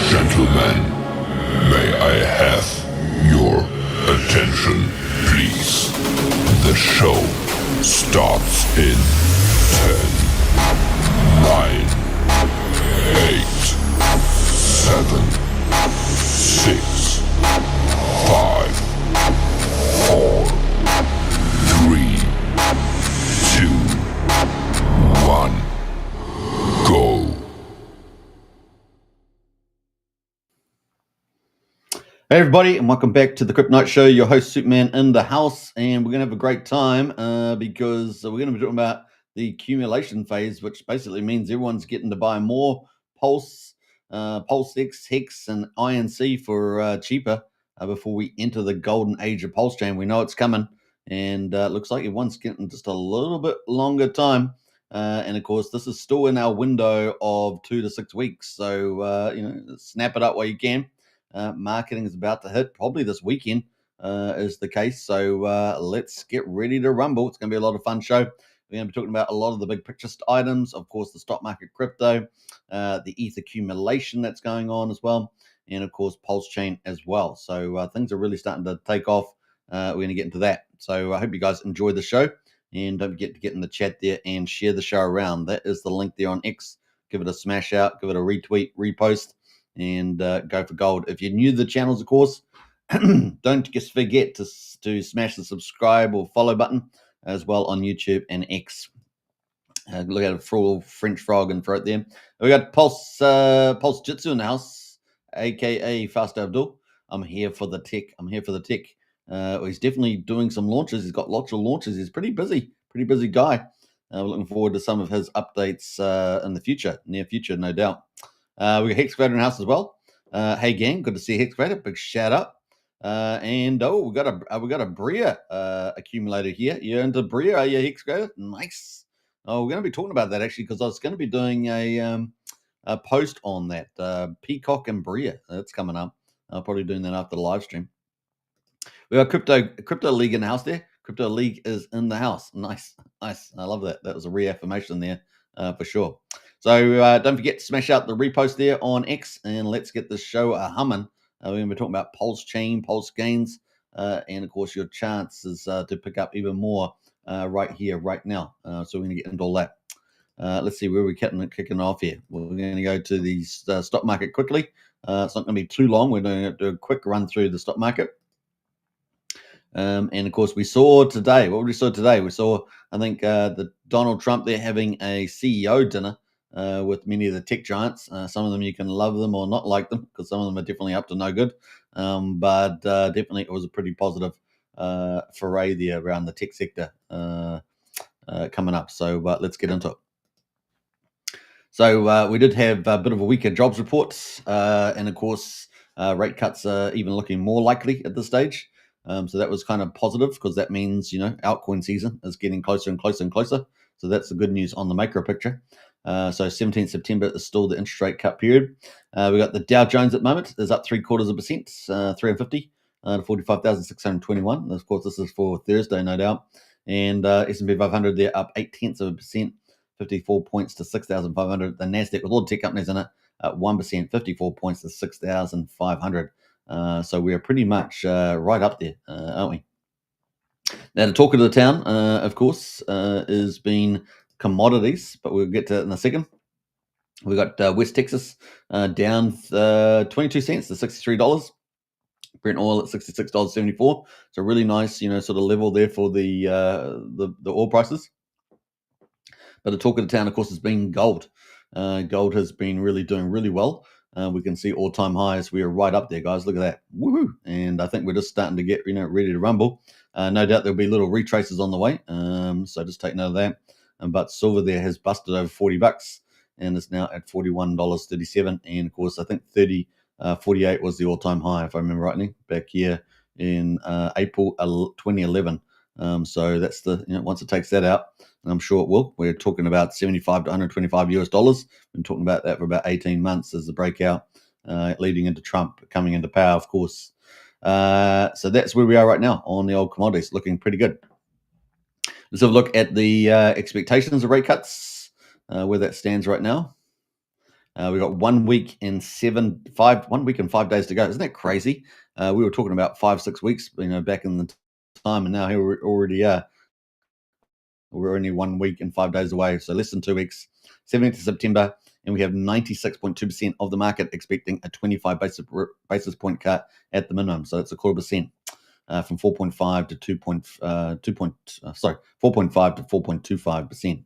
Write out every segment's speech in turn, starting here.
Gentlemen, may I have your attention, please? The show starts in 10, 9, 8, 7, 6, 5, 4, 3, 2, 1, go. Hey everybody, and welcome back to the Crypto Night Show. Your host Superman in the house, and we're gonna have a great time because we're gonna be talking about the accumulation phase, which basically means everyone's getting to buy more Pulse, PulseX, Hex, and INC for cheaper before we enter the golden age of PulseChain. We know it's coming, and it looks like everyone's getting just a little bit longer time. And of course, this is still in our window of 2 to 6 weeks, so snap it up while you can. Marketing is about to hit probably this weekend is the case. So let's get ready to rumble. It's going to be a lot of fun show. We're going to be talking about a lot of the big picture items, of course, the stock market, crypto, the ETH accumulation that's going on as well, and of course, PulseChain as well. So things are really starting to take off. We're going to get into that. So I hope you guys enjoy the show, and don't forget to get in the chat there and share the show around. That is the link there on X. Give it a smash out, give it a retweet, repost, and go for gold. If you're new to the channels, of course, don't just forget to smash the subscribe or follow button as well on YouTube and X. Look at a full French frog and throat there. We got Pulse Jitsu in the house, aka Fast Abdul. I'm here for the tech. He's definitely doing some launches. He's got lots of launches. He's pretty busy guy. We're looking forward to some of his updates in the near future, no doubt. We got Hexcavator in the house as well. Hey gang, good to see Hexcavator. Big shout out. And we got a Bria accumulator here. You're into Bria, are you, Hexcavator? Nice. Oh, we're going to be talking about that actually because I was going to be doing a post on that Peacock and Bria. That's coming up. I'll probably doing that after the live stream. We got Crypto League in the house there. Crypto League is in the house. Nice. I love that. That was a reaffirmation there for sure. So don't forget to smash out the repost there on X, and let's get the show humming. We're going to be talking about PulseChain, Pulse gains, and of course your chances to pick up even more right here, right now. So we're going to get into all that. Let's see where we're kicking off here. We're going to go to the stock market quickly. It's not going to be too long. We're going to do a quick run through the stock market. And of course, we saw today. What we saw today, we saw, I think, the Donald Trump there having a CEO dinner with many of the tech giants. Some of them you can love them or not like them because some of them are definitely up to no good. But definitely it was a pretty positive foray there around the tech sector coming up. So let's get into it. So we did have a bit of a weaker jobs report. And of course, rate cuts are even looking more likely at this stage. So that was kind of positive because that means, altcoin season is getting closer and closer and closer. So that's the good news on the macro picture. So 17th September is still the interest rate cut period. We got the Dow Jones at the moment is up 0.75%, 350 to 45,621. Of course, this is for Thursday, no doubt. And S&P 500 they're up 0.8%, 54 points to 6,500. The Nasdaq with all the tech companies in it at 1%, 54 points to 6,500. So we are pretty much right up there, aren't we? Now, the talk of the town, of course, has been commodities, but we'll get to it in a second. We got West Texas down 22 cents to $63. Brent oil at $66.74. So really nice, sort of level there for the oil prices. But the talk of the town, of course, has been gold. Gold has been really doing really well. We can see all-time highs. We are right up there, guys. Look at that. Woohoo! And I think we're just starting to get, ready to rumble. No doubt there'll be little retraces on the way. So just take note of that. But silver there has busted over $40 and is now at $41.37. And of course, I think 48 was the all-time high, if I remember rightly, back here in April 2011. So that's the, once it takes that out, and I'm sure it will. We're talking about 75 to 125 US dollars. Been talking about that for about 18 months as the breakout, leading into Trump coming into power, of course. So that's where we are right now on the old commodities, looking pretty good. Let's have a look at the expectations of rate cuts, where that stands right now. We got 1 week and 1 week and 5 days to go. Isn't that crazy? We were talking about 5-6 weeks, back in the time, and now here we already are. We're only 1 week and 5 days away, so less than 2 weeks. 17th of September, and we have 96.2% of the market expecting a 25 basis point cut at the minimum. So it's a 0.25%. From 4.5 to 4.5 to 4.25%.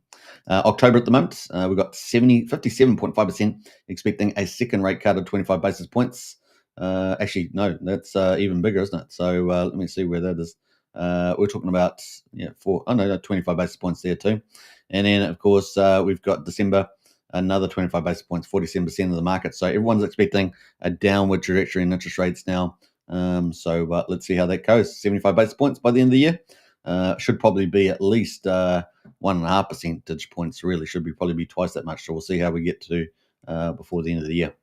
October at the moment, we've got 57.5% expecting a second rate cut of 25 basis points. Actually, no, that's even bigger, isn't it? So let me see where that is. We're talking about 25 basis points there too. And then, of course, we've got December, another 25 basis points, 47% of the market. So everyone's expecting a downward trajectory in interest rates now. So let's see how that goes. 75 basis points by the end of the year. Should probably be at least 1.5 percentage points. Really should be probably be twice that much. So we'll see how we get to before the end of the year.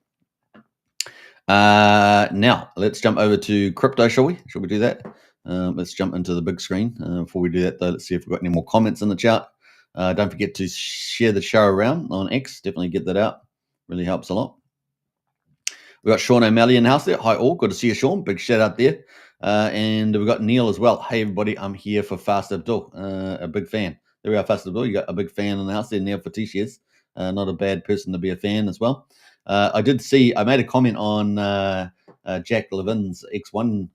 Now let's jump over to crypto, shall we? Shall we do that? Let's jump into the big screen. Before we do that, though, let's see if we've got any more comments in the chat. Don't forget to share the show around on X. Definitely get that out. Really helps a lot. We've got Sean O'Malley in the house there. Hi, all. Good to see you, Sean. Big shout out there. And we've got Neil as well. Hey, everybody. I'm here for Fast Abdul. A big fan. There we are, Fast Abdul. You got a big fan in the house there, Neil Fatishis. Not a bad person to be a fan as well. I did see, I made a comment on Jack Levin's X1,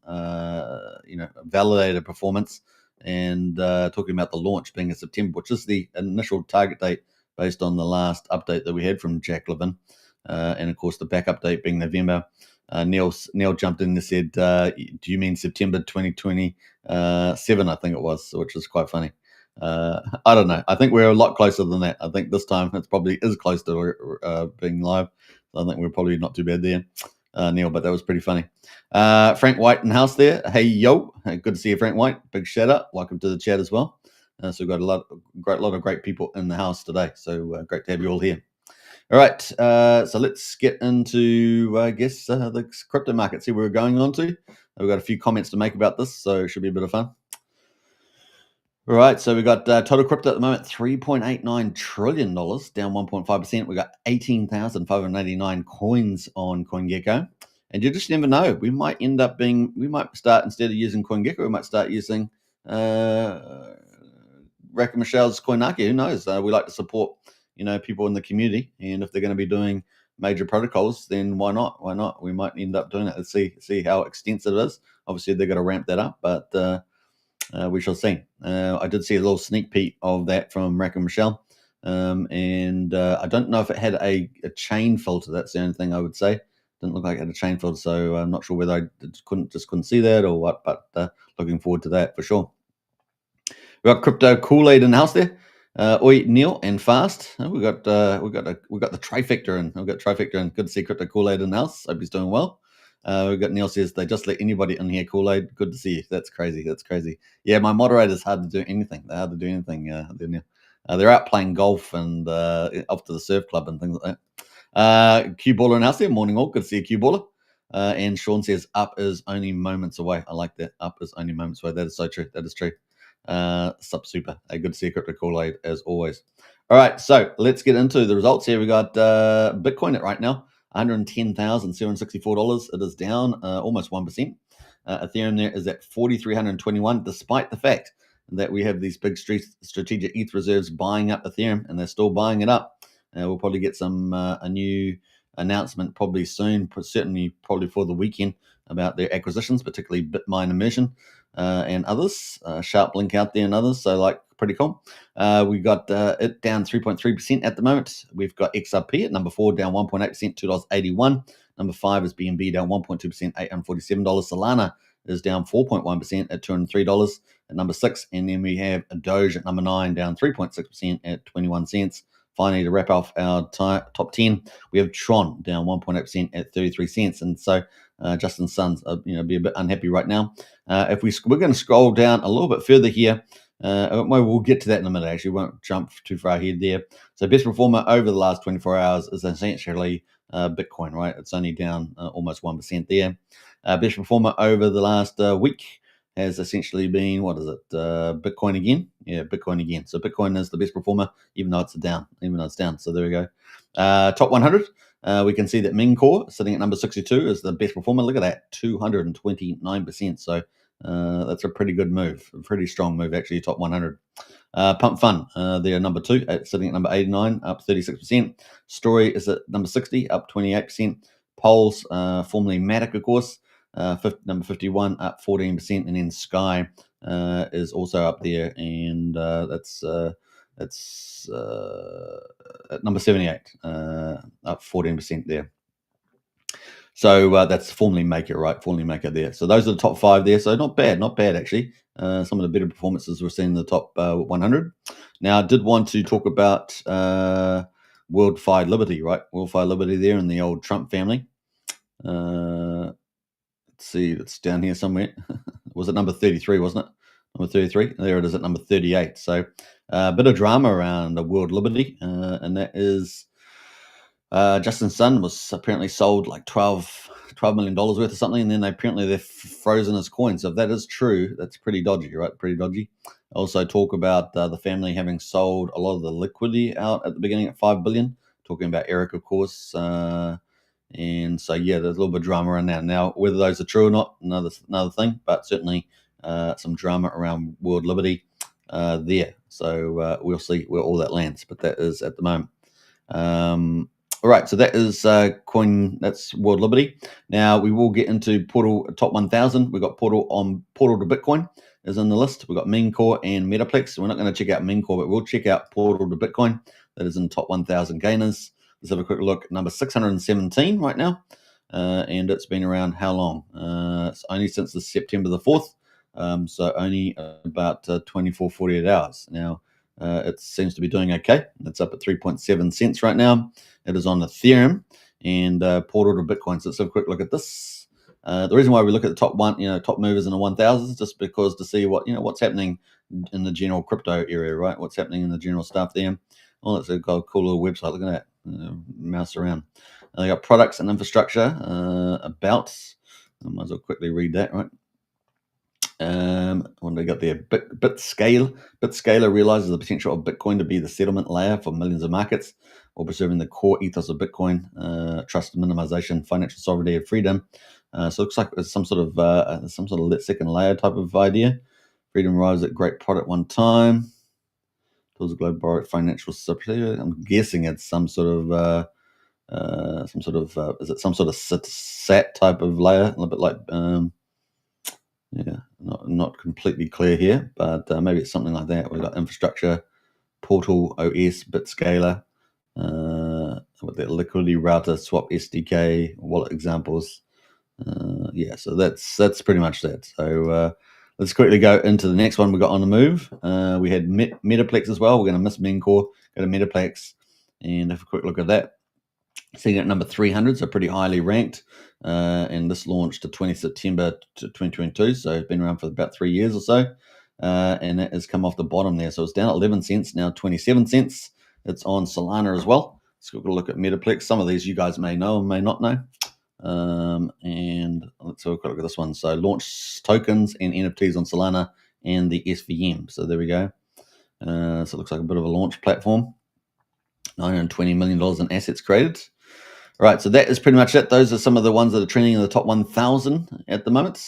validator performance, and talking about the launch being in September, which is the initial target date based on the last update that we had from Jack Levin. And of course, the backup date being November. Neil jumped in and said, "Do you mean September 2027?" I think it was, which is quite funny. I don't know. I think we're a lot closer than that. I think this time it probably is close to being live. So I think we're probably not too bad there, Neil. But that was pretty funny. Frank White in the house there. Hey yo, good to see you, Frank White. Big shout out. Welcome to the chat as well. So we've got a lot of great people in the house today. So great to have you all here. All right, so let's get into, I guess, the crypto market, see where we're going on to. We've got a few comments to make about this, so it should be a bit of fun. All right, so we've got total crypto at the moment, $3.89 trillion, down 1.5%. We've got 18,589 coins on CoinGecko. And you just never know. We might start, instead of using CoinGecko, we might start using Rack and Michelle's Coinaki. Who knows? We like to support people in the community, and if they're going to be doing major protocols, then why not? We might end up doing it. Let's see how extensive it is. Obviously, they're going to ramp that up, but we shall see. I did see a little sneak peek of that from Rack and Michelle, and I don't know if it had a chain filter. That's the only thing I would say. Didn't look like it had a chain filter, so I'm not sure whether I couldn't see that or what, but looking forward to that for sure. We got Crypto Kool-Aid in the house there. Oi, Neil and Fast. We got the trifecta in. We've got trifecta in. Good to see Crypto Kool-Aid in the house. Hope he's doing well. We've got Neil says they just let anybody in here Kool-Aid. Good to see you. That's crazy. Yeah, my moderator's hard to do anything. They're hard to do anything. They're out playing golf and off to the surf club and things like that. Q Baller in the house there. Morning all. Good to see you, Q Baller. And Sean says up is only moments away. I like that. Up is only moments away. That is so true. That is true. Super. Good to see Crypto Kool-Aid as always. All right, so let's get into the results here. We got Bitcoin at right now, $110,764. It is down almost 1%. Ethereum there is at 4,321, despite the fact that we have these big strategic ETH reserves buying up Ethereum, and they're still buying it up. We'll probably get a new announcement probably soon, certainly probably for the weekend, about their acquisitions, particularly Bitmine Immersion and others. Sharp Link out there and others, so pretty cool. We got it down 3.3% at the moment. We've got XRP at number 4 down 1.8%, $2.81. Number 5 is BNB down 1.2%, $847. Solana is down 4.1% at $203 at number 6. And then we have a Doge at number 9 down 3.6% at 21 cents. Finally, to wrap off our top 10, we have Tron down 1.8% at 33 cents. And so Justin Sun's be a bit unhappy right now. If we're going to scroll down a little bit further here, we'll get to that in a minute. Actually, won't jump too far ahead there. So best performer over the last 24 hours is essentially Bitcoin, right? It's only down almost 1% there. Best performer over the last week has essentially been, what is it? Bitcoin again. Yeah, Bitcoin again. So Bitcoin is the best performer, even though it's down. So there we go. Top 100. we can see that Ming Core sitting at number 62 is the best performer. Look at that, 229%. So that's a pretty good move, a pretty strong move, actually, top 100. Pump Fun, they're number 2, sitting at number 89, up 36%. Story is at number 60, up 28%. Pulse, formerly Matic, of course, number 51, up 14%. And then Sky is also up there, and that's at number 78, up 14% there. So that's formerly Maker, right? Formerly Maker there. So those are the top 5 there. So not bad actually. Some of the better performances we're seeing in the top 100. Now, I did want to talk about World-Fi Liberty, right? World-Fi Liberty there in the old Trump family. Let's see, it's down here somewhere. Was it number 33, wasn't it? Number 33. There it is at number 38. So a bit of drama around the World Liberty, and that is Justin Sun was apparently sold like $12 million worth of something, and then they're frozen his coin. So if that is true, that's pretty dodgy, right? Pretty dodgy. Also talk about the family having sold a lot of the liquidity out at the beginning at $5 billion. Talking about Eric, of course. And so, yeah, there's a little bit of drama around that. Now, whether those are true or not, another thing, but certainly some drama around World Liberty there. So we'll see where all that lands, but that is at the moment. All right, so that is coin. That's World Liberty. Now we will get into Portal Top 1000. We've got Portal to Bitcoin is in the list. We've got Ming Core and Metaplex. We're not going to check out Ming Core, but we'll check out Portal to Bitcoin. That is in top 1000 gainers. Let's have a quick look. Number 617 right now, and it's been around how long? It's only since the September the 4th, so only about 24, 48 hours. Now it seems to be doing okay. It's up at 3.7 cents right now. It is on Ethereum and Portal to Bitcoin. So let's have a quick look at this. The reason why we look at the top top movers in the 1000s is just because to see what's happening in the general crypto area, right? What's happening in the general stuff there. Oh, it's a cool little website. Look at that. Mouse around. They got products and infrastructure about. I might as well quickly read that, right? What they got there? Bitscaler realizes the potential of Bitcoin to be the settlement layer for millions of markets, while preserving the core ethos of Bitcoin: trust, minimization, financial sovereignty, and freedom. So it looks like it's some sort of second layer type of idea. Freedom arrives at great product one time. Tools of global financial sovereignty. I'm guessing it's some sort of is it some sort of SAT type of layer? A little bit like not completely clear here, but maybe it's something like that. We've got infrastructure, Portal, OS, Bitscaler, with the liquidity router, swap SDK, wallet examples. So that's pretty much that. So let's quickly go into the next one we got on the move. We had Metaplex as well. We're going to miss Mencore, go to Metaplex, and have a quick look at that. Sitting at number 300, so pretty highly ranked. And this launched the 20th September 2022, so it's been around for about 3 years or so. And it has come off the bottom there. So it's down at 11 cents, now 27 cents. It's on Solana as well. Let's go look at Metaplex. Some of these you guys may know and may not know. And let's have a quick look at this one. So launch tokens and NFTs on Solana and the SVM. So there we go. So it looks like a bit of a launch platform. $920 million in assets created. All right, so that is pretty much it. Those are some of the ones that are trending in the top 1,000 at the moment.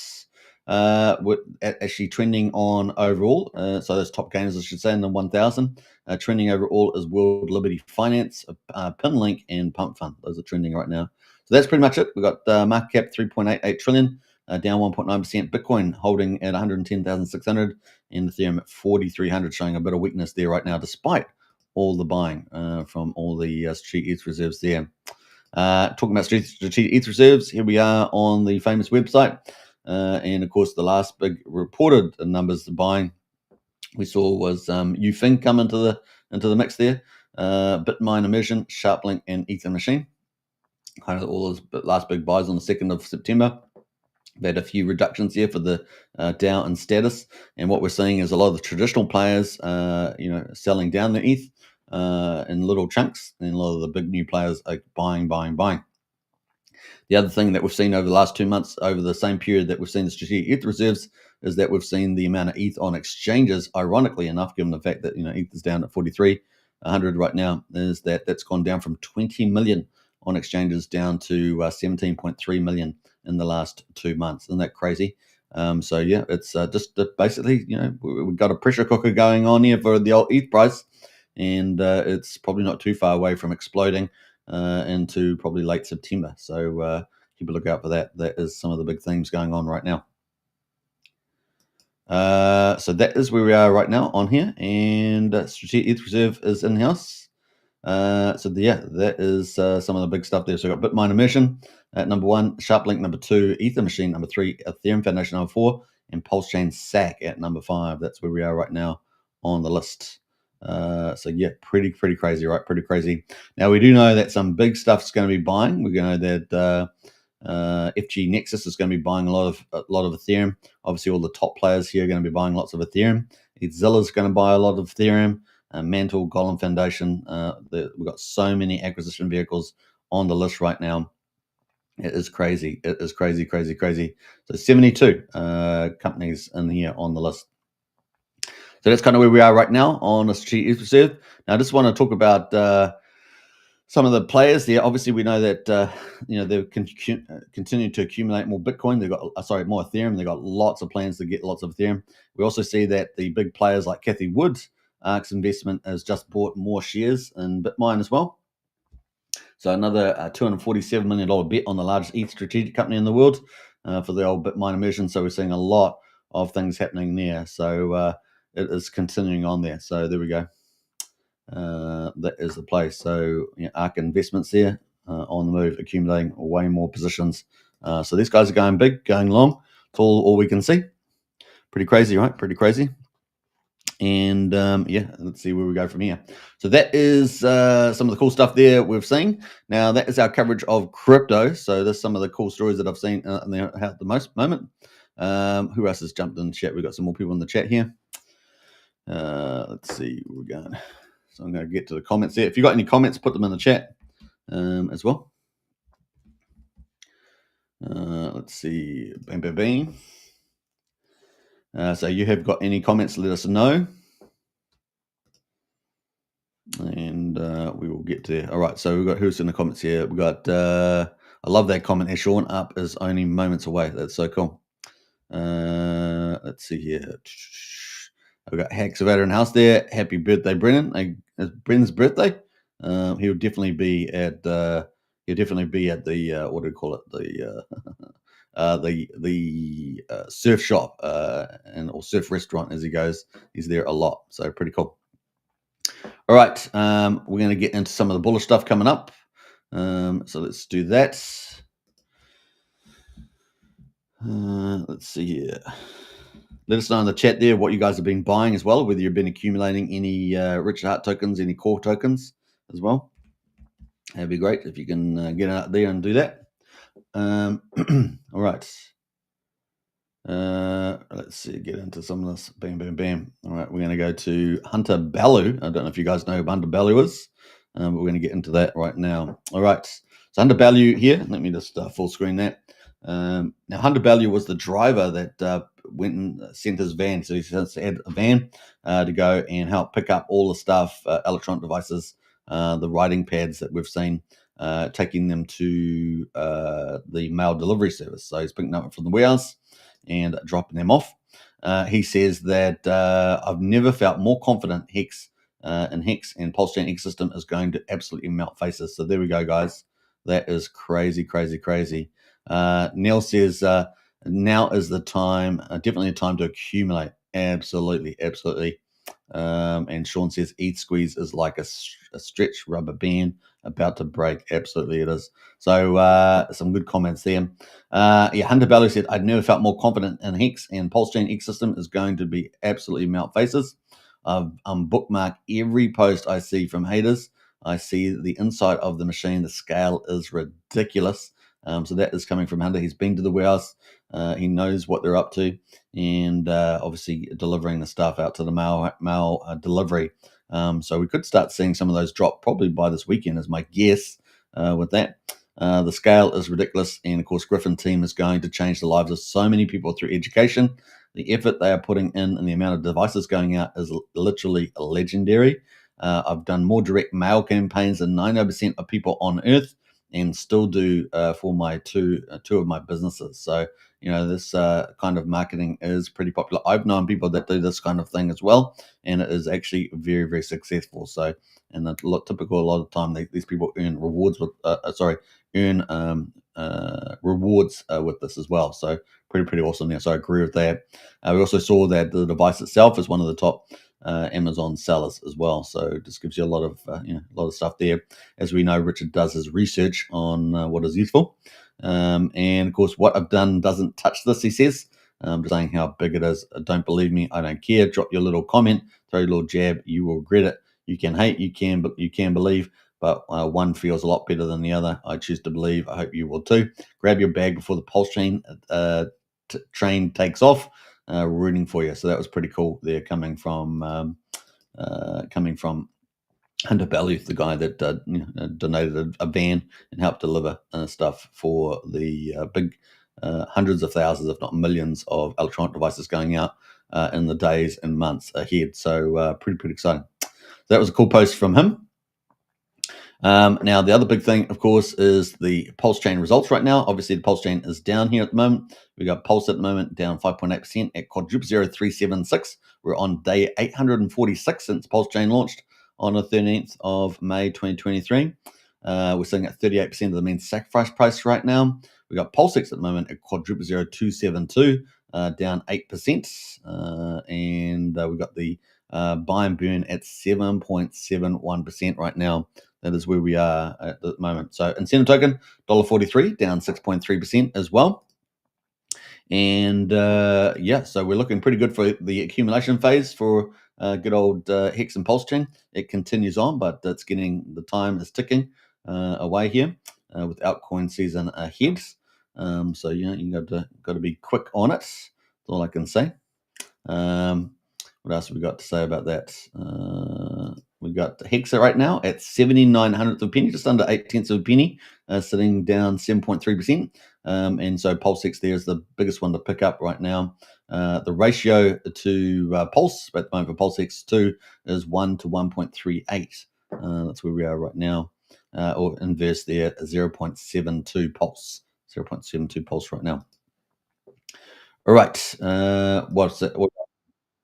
We're actually trending on overall. So those top gainers, I should say, in the 1,000. Trending overall is World Liberty Finance, Pinlink, and Pump Fund. Those are trending right now. So that's pretty much it. We've got market cap 3.88 trillion, down 1.9%. Bitcoin holding at 110,600, and Ethereum at 4,300, showing a bit of weakness there right now, despite all the buying from all the strategic ETH reserves there. Talking about strategic ETH reserves, here we are on the famous website. And of course, the last big reported numbers of buying we saw was Ufing come into the mix there. Bitmine Immersion, Sharplink, and Ether Machine. Kind of all those last big buys on the 2nd of September. They had a few reductions here for the DAO and status, and what we're seeing is a lot of the traditional players, selling down the ETH in little chunks, and a lot of the big new players are buying. The other thing that we've seen over the last 2 months, over the same period that we've seen the strategic ETH reserves, is that we've seen the amount of ETH on exchanges, ironically enough, given the fact that ETH is down at 4,300 right now, is that's gone down from 20 million on exchanges down to 17.3 million in the last 2 months. Isn't that crazy? So yeah, it's just basically, we've got a pressure cooker going on here for the old ETH price, and it's probably not too far away from exploding into probably late September. So keep a look out for that. That is some of the big themes going on right now. So that is where we are right now on here, and Strategic ETH Reserve is in house. That is some of the big stuff there. So we've got Bitminer Mission at number 1, Sharplink number 2, Ether Machine number 3, Ethereum Foundation number 4, and PulseChain SAC at number 5. That's where we are right now on the list. Pretty crazy, right? Pretty crazy. Now we do know that some big stuff's going to be buying. We know that FG Nexus is going to be buying a lot of Ethereum. Obviously, all the top players here are going to be buying lots of Ethereum. Zilla is going to buy a lot of Ethereum. Mantle, Golem Foundation. We've got so many acquisition vehicles on the list right now. It is crazy. It is crazy. So 72 companies in here on the list. So that's kind of where we are right now on the Strategic ETH Reserve. Now, I just want to talk about some of the players there. Obviously, we know that they've continued to accumulate more Bitcoin. They've got more Ethereum. They've got lots of plans to get lots of Ethereum. We also see that the big players like Cathie Wood, ARK's investment, has just bought more shares in Bitmine as well. So another $247 million bet on the largest ETH strategic company in the world for the old Bitmine immersion. So we're seeing a lot of things happening there. So it is continuing on there. So there we go. That is the place. So ARK investments there on the move, accumulating way more positions. So these guys are going big, going long. It's all we can see. Pretty crazy, right? Pretty crazy. And let's see where we go from here. So that is some of the cool stuff there we've seen. Now that is our coverage of crypto. So there's some of the cool stories that I've seen at the moment. Who else has jumped in the chat? We've got some more people in the chat here. Let's see where we're going. So I'm going to get to the comments there. If you've got any comments, put them in the chat as well. Let's see. Bam. So you have got any comments, let us know. And we will get there. All right, so we've got who's in the comments here. We've got, I love that comment there, Sean. Up is only moments away. That's so cool. Let's see here. We've got Haxavator in house there. Happy birthday, Brennan. It's Brennan's birthday. He'll definitely be at the what do we call it? The surf shop or surf restaurant as he goes. He's there a lot, so pretty cool. All right, we're going to get into some of the bullish stuff coming up. So let's do that. Let's see here. Let us know in the chat there what you guys have been buying as well, whether you've been accumulating any Richard Hart tokens, any core tokens as well. That'd be great if you can get out there and do that. All right. Let's see, get into some of this. Bam. All right, we're going to go to Hunter Baloo. I don't know if you guys know who Hunter Baloo is, but we're going to get into that right now. All right, so Hunter Baloo here. Let me just full screen that. Now, Hunter Baloo was the driver that went and sent his van. So he had a van to go and help pick up all the stuff, electronic devices, the writing pads that we've seen, taking them to the mail delivery service. So he's picking them up from the warehouse and dropping them off. He says that I've never felt more confident Hex and PulseChain ecosystem is going to absolutely melt faces. So there we go, guys. That is crazy. Neil says now is the time, definitely a time to accumulate. Absolutely. And Sean says ETH squeeze is like a stretch rubber band about to break. Absolutely it is. So some good comments there. Hunter Baloo said, I'd never felt more confident in Hex and PulseChain ecosystem is going to be absolutely melt faces. I've bookmarked every post I see from haters. I see the inside of the machine. The scale is ridiculous. So that is coming from Hunter. He's been to the warehouse. He knows what they're up to, and obviously delivering the stuff out to the mail delivery. So we could start seeing some of those drop probably by this weekend, is my guess. With that, the scale is ridiculous, and of course, Griffin team is going to change the lives of so many people through education. The effort they are putting in and the amount of devices going out is literally legendary. I've done more direct mail campaigns than 90% of people on Earth. and still do for my two of my businesses. So this kind of marketing is pretty popular. I've known people that do this kind of thing as well, and it is actually very, very successful. So, and a lot of time these people earn rewards with rewards with this as well. So pretty awesome there. So I agree with that. We also saw that the device itself is one of the top Amazon sellers as well. So it just gives you a lot of stuff there. As we know, Richard does his research on what is useful. And of course, what I've done doesn't touch this, he says. Just saying how big it is. Don't believe me. I don't care. Drop your little comment, throw your little jab. You will regret it. You can hate, you can believe, but one feels a lot better than the other. I choose to believe. I hope you will too. Grab your bag before the PulseChain train takes off. Rooting for you. So that was pretty cool there, coming from Hunter Belluth, the guy that donated a van and helped deliver stuff for the big hundreds of thousands, if not millions, of electronic devices going out in the days and months ahead. So pretty exciting. That was a cool post from him. Now, the other big thing, of course, is the PulseChain results right now. Obviously, the PulseChain is down here at the moment. We got Pulse at the moment down 5.8% at quadruple 0376. We're on day 846 since PulseChain launched on the 13th of May 2023. We're sitting at 38% of the mean sacrifice price right now. We got PulseX at the moment at quadruple 0272, down 8%. And we've got the buy and burn at 7.71% right now. That is where we are at the moment. So incentive token, $1.43, down 6.3% as well. And so we're looking pretty good for the accumulation phase for good old Hex and PulseChain. It continues on, but the time is ticking away here with altcoin season ahead. So you got to be quick on it. That's all I can say. What else have we got to say about that? We got Hexa right now at 79 hundredths of a penny, just under 8 tenths of a penny, sitting down 7.3%. And so PulseX there is the biggest one to pick up right now. The ratio to Pulse at the moment for PulseX2 is 1 to 1.38. That's where we are right now. Or inverse there, 0.72 Pulse. 0.72 Pulse right now. All right. What's it?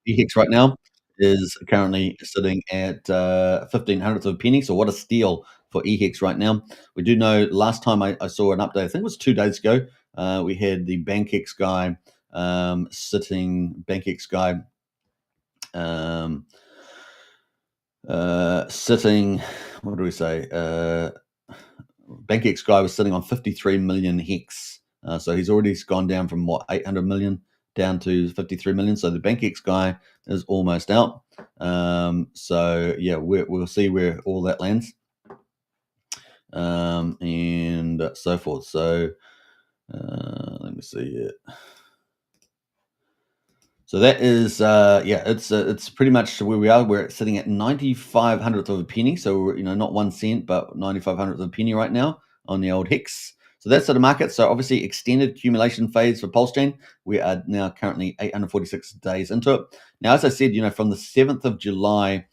EHEX right now is currently sitting at 15 hundredths of a penny. So what a steal for EHEX right now. We do know last time I saw an update, I think it was 2 days ago, we had the BankX guy sitting, what do we say? BankX guy was sitting on 53 million Hex. So he's already gone down from 800 million down to 53 million. So the BankX guy is almost out. So yeah, we'll see where all that lands. And so forth. So let me see it. So that is, it's pretty much where we are. We're sitting at 95 hundredths of a penny. So we're, not 1 cent, but 95 hundredths of a penny right now on the old Hex. So that's the market. So obviously extended accumulation phase for PulseChain. We are now currently 846 days into it. Now, as I said, from the 7th of July,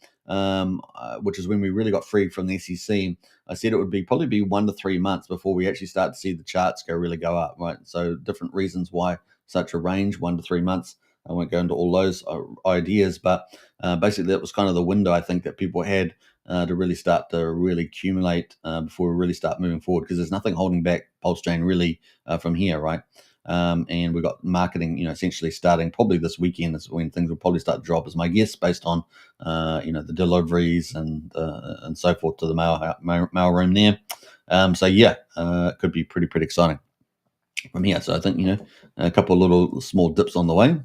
which is when we really got free from the SEC, I said it would probably be 1 to 3 months before we actually start to see the charts really go up, right? So different reasons why such a range, 1 to 3 months. I won't go into all those ideas, but basically that was kind of the window I think that people had to really start to accumulate before we really start moving forward, because there's nothing holding back PulseChain really from here, right? And we've got marketing, essentially starting probably this weekend is when things will probably start to drop, is my guess, based on, the deliveries and so forth to the mail room there. So yeah, it could be pretty exciting from here. So I think, a couple of little small dips on the way.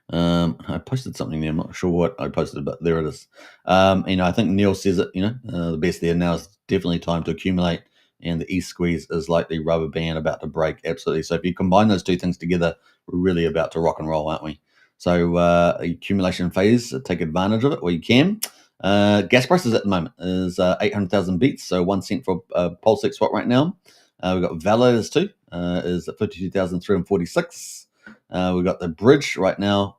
I posted something there. I'm not sure what I posted, but there it is. I think Neil says it, the best there now is definitely time to accumulate, and the East squeeze is like the rubber band about to break. Absolutely. So if you combine those two things together, we're really about to rock and roll, aren't we? So accumulation phase, take advantage of it where you can. Gas prices at the moment is 800,000 beats, so 1 cent for PulseX spot right now. We've got Valors too, is at 52,346. We've got the bridge right now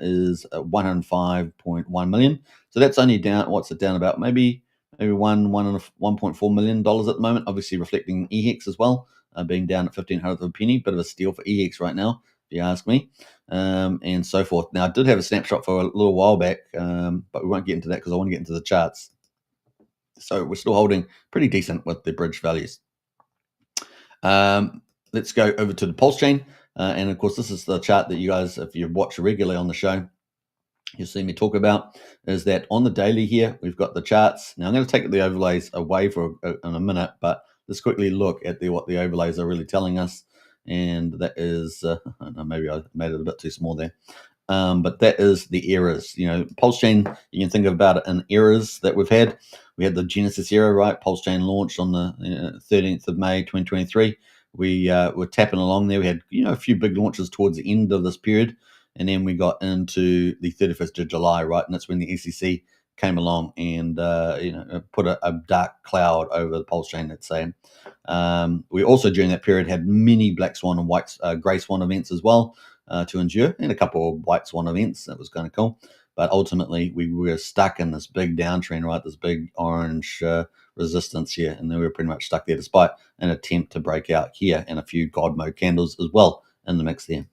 is 105.1 million. So that's only down. What's it down about? Maybe maybe $1.4 million at the moment, obviously reflecting EHEX as well, being down at 1,500 of a penny. Bit of a steal for EHEX right now, if you ask me, and so forth. Now, I did have a snapshot for a little while back, but we won't get into that because I want to get into the charts. So we're still holding pretty decent with the bridge values. Let's go over to the PulseChain. And of course, this is the chart that you guys, if you watch regularly on the show, you'll see me talk about, is that on the daily here, we've got the charts. Now I'm going to take the overlays away in a minute, but let's quickly look at what the overlays are really telling us. And that is, I don't know, maybe I made it a bit too small there. But that is the errors. PulseChain, you can think about it in errors that we've had. We had the Genesis era, right? PulseChain launched on the 13th of May, 2023. We were tapping along there. We had, a few big launches towards the end of this period. And then we got into the 31st of July, right? And that's when the SEC came along and, put a dark cloud over the PulseChain, let's say. We also, during that period, had many black swan and grey swan events as well to endure, and a couple of white swan events. That was kind of cool. But ultimately, we were stuck in this big downtrend, right? This big orange resistance here. And then we were pretty much stuck there despite an attempt to break out here and a few God mode candles as well in the mix there.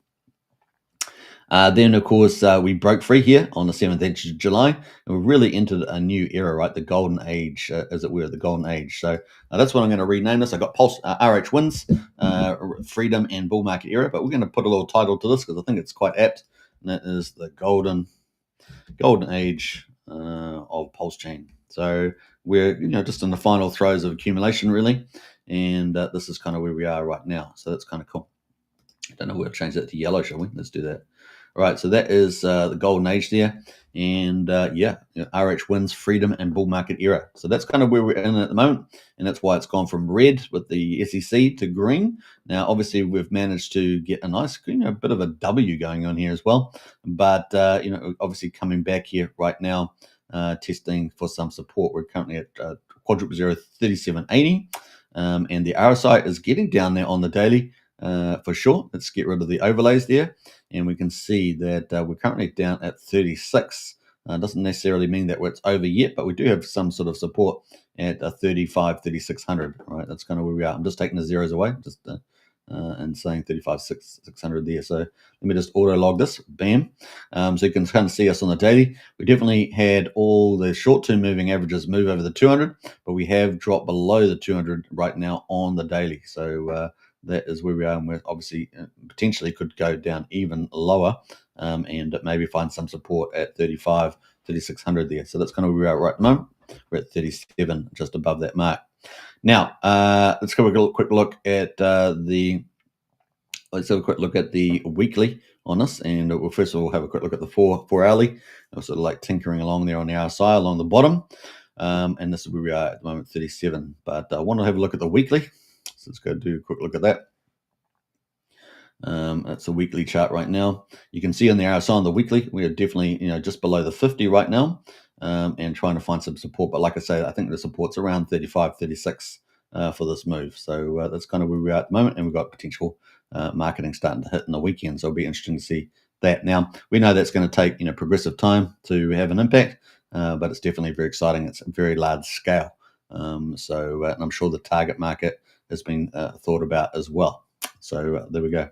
Then, of course, we broke free here on the 7th of July, and we really entered a new era, right? The golden age, as it were, the golden age. So that's what I'm going to rename this. I got Pulse RH Wins, Freedom, and Bull Market Era, but we're going to put a little title to this because I think it's quite apt, and that is the golden age of PulseChain. So we're just in the final throes of accumulation, really, and this is kind of where we are right now. So that's kind of cool. I don't know, we'll change that to yellow, shall we? Let's do that. All right, so that is the golden age there. And RH Wins, Freedom, and Bull Market Era. So that's kind of where we're in at the moment. And that's why it's gone from red with the SEC to green. Now, obviously, we've managed to get a nice, bit of a W going on here as well. But, obviously coming back here right now, testing for some support. We're currently at quadruple 3780. And the RSI is getting down there on the daily. For sure. Let's get rid of the overlays there, and we can see that we're currently down at 36. Doesn't necessarily mean that it's over yet, but we do have some sort of support at 3600. Right, that's kind of where we are. I'm just taking the zeros away, and saying 600 there. So let me just auto log this. Bam. So you can kind of see us on the daily. We definitely had all the short-term moving averages move over the 200, but we have dropped below the 200 right now on the daily. So that is where we are, and we're obviously potentially could go down even lower, and maybe find some support at 3600 there. So that's kind of where we are right at the moment. We're at 37, just above that mark. Now, let's have a quick look at the weekly on this, and we'll first of all have a quick look at the 4 hourly. I'm sort of like tinkering along there on the RSI along the bottom, and this is where we are at the moment, 37. But I want to have a look at the weekly. So let's go do a quick look at that. That's the weekly chart right now. You can see on the RSI on the weekly, we are definitely just below the 50 right now, and trying to find some support. But like I say, I think the support's around 35, 36 for this move. So that's kind of where we are at the moment, and we've got potential marketing starting to hit in the weekend. So it'll be interesting to see that. Now, we know that's going to take progressive time to have an impact, but it's definitely very exciting. It's a very large scale. And I'm sure the target market has been thought about as well. So there we go.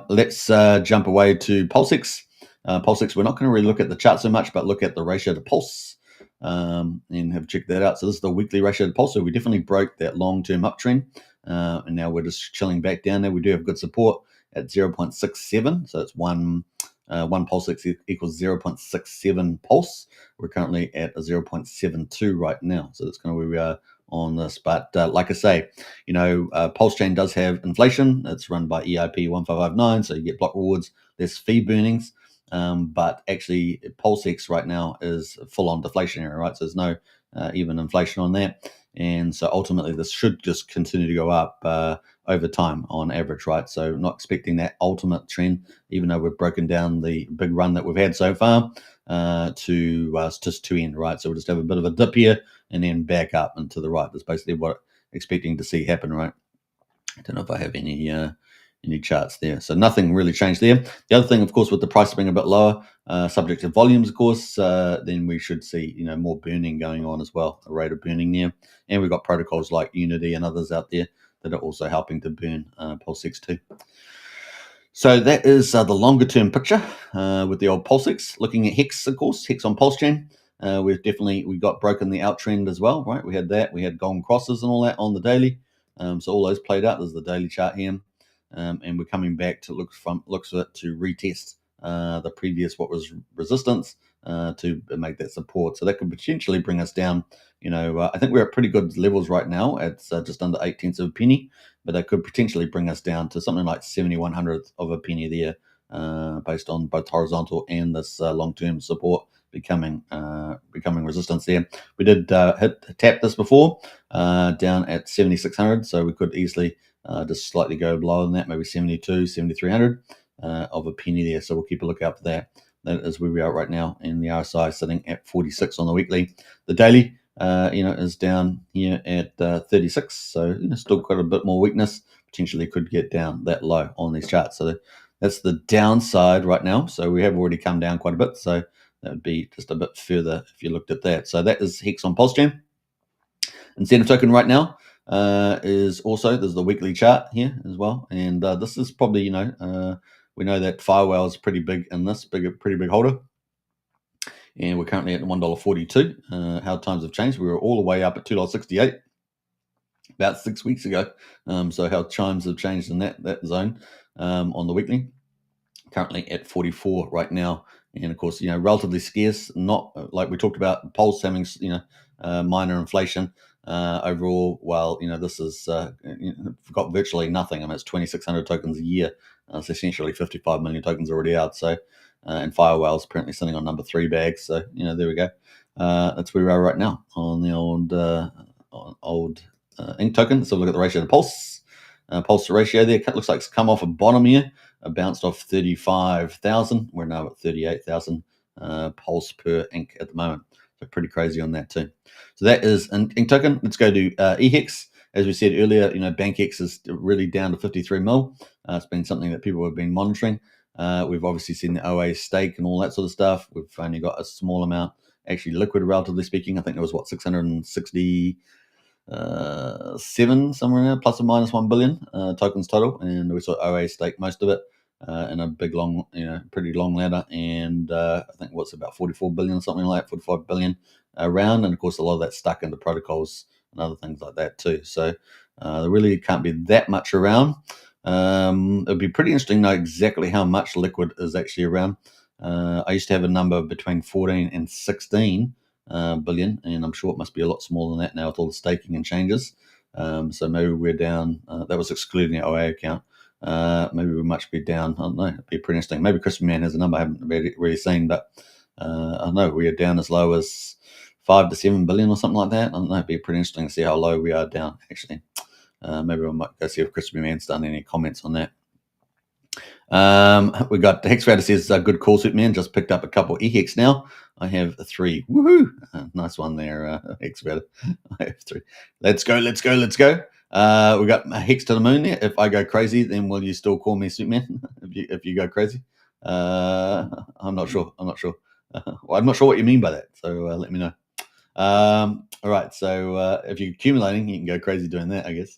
Let's jump away to PulseX. PulseX, we're not going to really look at the chart so much, but look at the ratio to pulse, and have checked that out. So this is the weekly ratio to pulse. So we definitely broke that long-term uptrend, and now we're just chilling back down there. We do have good support at 0.67. So it's one PulseX equals 0.67 pulse. We're currently at a 0.72 right now. So that's kind of where we are on this. But like I say, PulseChain does have inflation. It's run by EIP 1559, so you get block rewards, less fee burnings. But actually, PulseX right now is full on deflationary, right? So there's no even inflation on that. And so ultimately, this should just continue to go up over time on average, right? So not expecting that ultimate trend, even though we've broken down the big run that we've had so far to end, right? So we'll just have a bit of a dip here and then back up and to the right. That's basically what I'm expecting to see happen, right? I don't know if I have any in your charts there. So nothing really changed there. The other thing, of course, with the price being a bit lower, subject to volumes, of course, then we should see more burning going on as well, a rate of burning there. And we've got protocols like Unity and others out there that are also helping to burn PulseX too. So that is the longer term picture with the old PulseX. Looking at Hex, of course, Hex on PulseChain. We got broken the outtrend as well, right? We had that. We had golden crosses and all that on the daily. So all those played out. There's the daily chart here. And we're coming back to looks at it to retest the previous what was resistance to make that support. So that could potentially bring us down. I think we're at pretty good levels right now at just under 0.8 of a penny, but that could potentially bring us down to something like 71/100th of a penny there, based on both horizontal and this long-term support becoming resistance there. We did tap this before down at 7,600, so we could easily just slightly go lower than that, maybe 72, 7,300 of a penny there. So we'll keep a lookout for that. That is where we are right now, and the RSI sitting at 46 on the weekly. The daily, is down here at 36. So still quite a bit more weakness. Potentially could get down that low on these charts. So that's the downside right now. So we have already come down quite a bit. So that would be just a bit further if you looked at that. So that is Hex on PulseChain. Incentive token right now is also, there's the weekly chart here as well. And this is probably, we know that Firewall is pretty big in this, pretty big holder. And we're currently at $1.42. How times have changed. We were all the way up at $2.68 about 6 weeks ago. So how times have changed in that zone on the weekly. Currently at 44 right now. And of course, relatively scarce, not like we talked about Pulse having, minor inflation overall. Well, this is got virtually nothing. I mean, it's 2,600 tokens a year. It's essentially 55 million tokens already out. So, and Firewall's apparently sitting on number 3 bags. So, there we go. That's where we are right now on the old ink token. So look at the ratio to Pulse. Pulse ratio there. It looks like it's come off a bottom here. Bounced off 35,000. We're now at 38,000 pulse per ink at the moment. So pretty crazy on that too. So that is an ink token. Let's go to eHex. As we said earlier, BankX is really down to 53 mil. It's been something that people have been monitoring. We've obviously seen the OA stake and all that sort of stuff. We've only got a small amount actually liquid, relatively speaking. I think it was 667 somewhere now, plus or minus 1 billion tokens total, and we saw OA stake most of it in a big long, pretty long ladder, and I think what's about 44 billion, something like that, 45 billion around, and of course a lot of that stuck into protocols and other things like that too. So there really can't be that much around. It'd be pretty interesting to know exactly how much liquid is actually around. I used to have a number between 14 and 16 billion, and I'm sure it must be a lot smaller than that now with all the staking and changes. So maybe we're down. That was excluding the OA account. Maybe we must be down. I don't know. It'd be pretty interesting. Maybe Crispy Man has a number I haven't really seen, but I don't know. We are down as low as 5 to 7 billion or something like that. I don't know. It'd be pretty interesting to see how low we are down actually. Maybe I might go see if Crispy Man's done any comments on that. We got Hexraider says good call, Superman. Just picked up a couple eHex now. I have 3. Woohoo! Nice one there, Hexraider. I have 3. Let's go. We got a Hex to the moon there. If I go crazy, then will you still call me Superman? if you go crazy? I'm not sure. Well, I'm not sure what you mean by that. So let me know. All right. So if you're accumulating, you can go crazy doing that, I guess.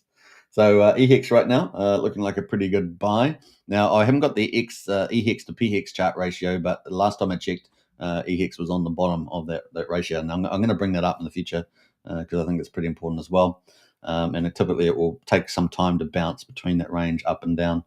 So eHex right now looking like a pretty good buy. Now I haven't got the eHex to PHEX chart ratio, but the last time I checked, eHex was on the bottom of that ratio, and I'm going to bring that up in the future because I think it's pretty important as well. And typically it will take some time to bounce between that range up and down.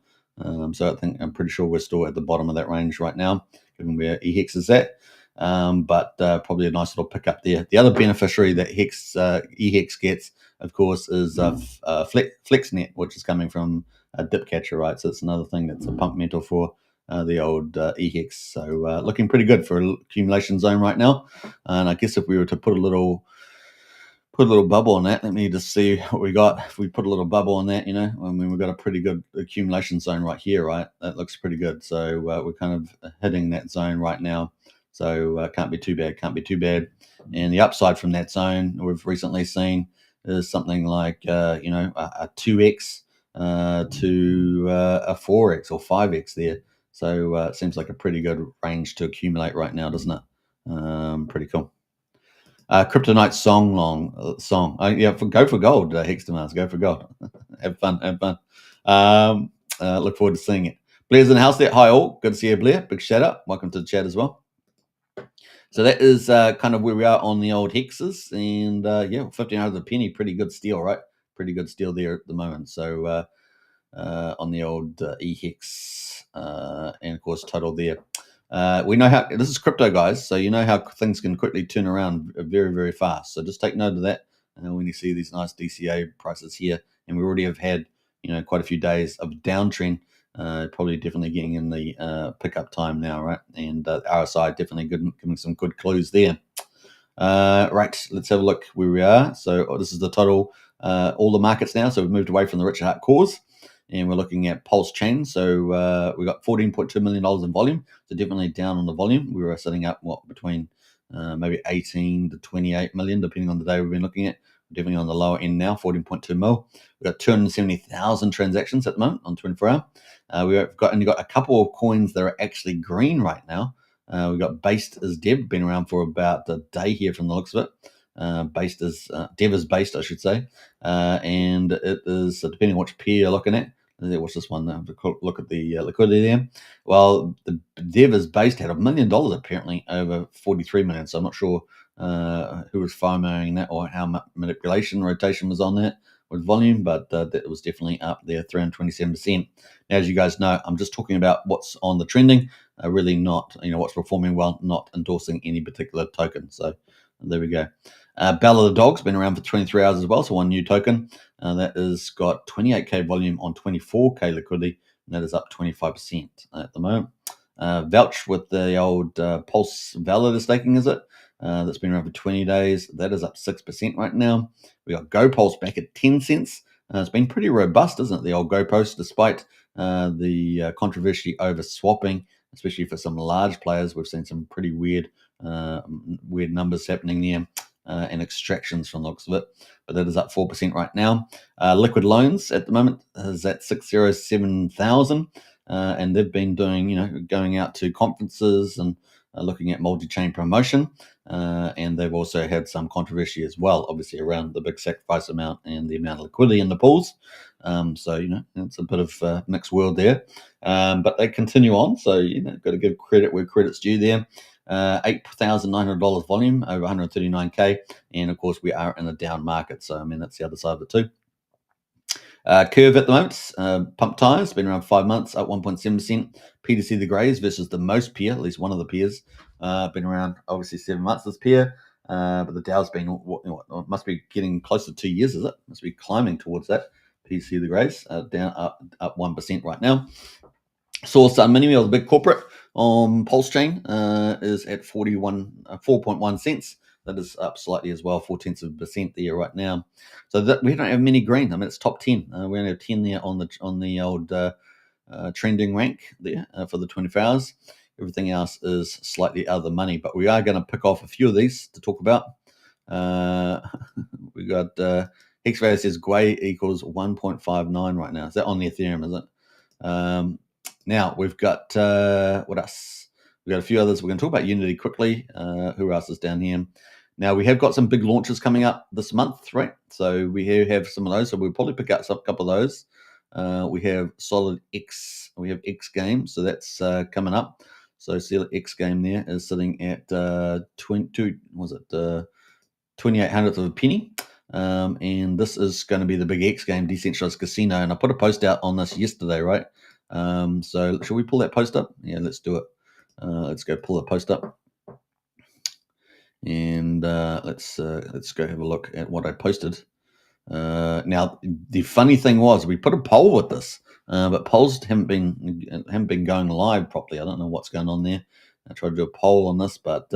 So I'm pretty sure we're still at the bottom of that range right now, given where eHex is at. But probably a nice little pickup there. The other beneficiary that eHex gets, of course, is FlexNet, which is coming from Dipcatcher, right? So it's another thing that's a pump metal for the old eHex. So looking pretty good for accumulation zone right now. And I guess if we were to put a little bubble on that, let me just see what we got. If we put a little bubble on that, I mean, we've got a pretty good accumulation zone right here, right? That looks pretty good. So we're kind of hitting that zone right now. So can't be too bad. And the upside from that zone we've recently seen is something like, a 2x to a 4x or 5x there. So it seems like a pretty good range to accumulate right now, doesn't it? Pretty cool. Kryptonite song. Yeah, go for gold, Hextamars. Go for gold. Have fun. Look forward to seeing it. Blair's in the house there. Hi all. Good to see you, Blair. Big shout out. Welcome to the chat as well. So that is kind of where we are on the old hexes, and yeah, 1500 a penny, pretty good steal, right? Pretty good steal there at the moment. So on the old e-hex, and of course total there. We know how this is crypto, guys, so you know how things can quickly turn around very, very fast. So just take note of that when you see these nice DCA prices here, and we already have had quite a few days of downtrend. Probably definitely getting in the pickup time now, right? And RSI definitely giving some good clues there. Right, let's have a look where we are. So this is the total, all the markets now. So we've moved away from the Richard Hart cores, and we're looking at PulseChain. So we got $14.2 million in volume. So definitely down on the volume. We were sitting up between maybe 18 to 28 million, depending on the day we've been looking at. Definitely on the lower end now, 14.2 mil. We've got 270,000 transactions at the moment on 24 hour. We've only got a couple of coins that are actually green right now. We've got Based as Dev, been around for about a day here from the looks of it. Based as Dev is based, I should say, and it is depending on which pair you're looking at. What's this one? Look at the liquidity there. Well, the Dev is based had $1 million apparently over 43 million. So I'm not sure who was FOMOing that or how much manipulation rotation was on that with volume, but that was definitely up there, 327%. Now, as you guys know, I'm just talking about what's on the trending, really not what's performing well, not endorsing any particular token. So there we go. Bell of the Dog's been around for 23 hours as well, so one new token that has got 28k volume on 24k liquidity, and that is up 25% at the moment. Vouch with the old Pulse Validator staking, is it? That's been around for 20 days. That is up 6% right now. We got GoPulse back at 10 cents. It's been pretty robust, isn't it? The old GoPulse, despite the controversy over swapping, especially for some large players. We've seen some pretty weird numbers happening there. And extractions from the looks of it, but that is up 4% right now. Liquid Loans at the moment is at 607,000, and they've been doing, going out to conferences and looking at multi-chain promotion, and they've also had some controversy as well, obviously around the big sacrifice amount and the amount of liquidity in the pools. So it's a bit of a mixed world there, but they continue on. So got to give credit where credit's due there. $8,900 volume over 139k, and of course we are in a down market, so that's the other side of it too. Curve at the moment, pump tires, been around 5 months, up 1.7%. PTC the Greys versus the most peer, at least one of the peers, been around obviously 7 months this peer, but the Dow's been what must be getting close to 2 years, is it? Must be climbing towards that. PTC the Greys down up 1% right now. Source Minimal, the big corporate on PulseChain, is at 4.1 cents. That is up slightly as well, 0.4% there right now. So that we don't have many green. It's top 10. We only have 10 there on the old trending rank there for the 24 hours. Everything else is slightly out of the money, but we are going to pick off a few of these to talk about. We got Hex value says Gwei equals 1.59 right now. Is that on the Ethereum? Is it? Now we've got what else? We've got a few others. We're going to talk about Unity quickly. Who else is down here? Now we have got some big launches coming up this month, right? So we have some of those. So we'll probably pick up a couple of those. We have Solid X. We have X Game. So that's coming up. So Solid X Game there is sitting at 2800th of a penny. And this is going to be the big X Game decentralized casino. And I put a post out on this yesterday, right? So should we pull that post up? Yeah, let's do it. Let's go pull the post up, and let's go have a look at what I posted. Now the funny thing was we put a poll with this, but polls haven't been going live properly. I don't know what's going on there. I tried to do a poll on this, but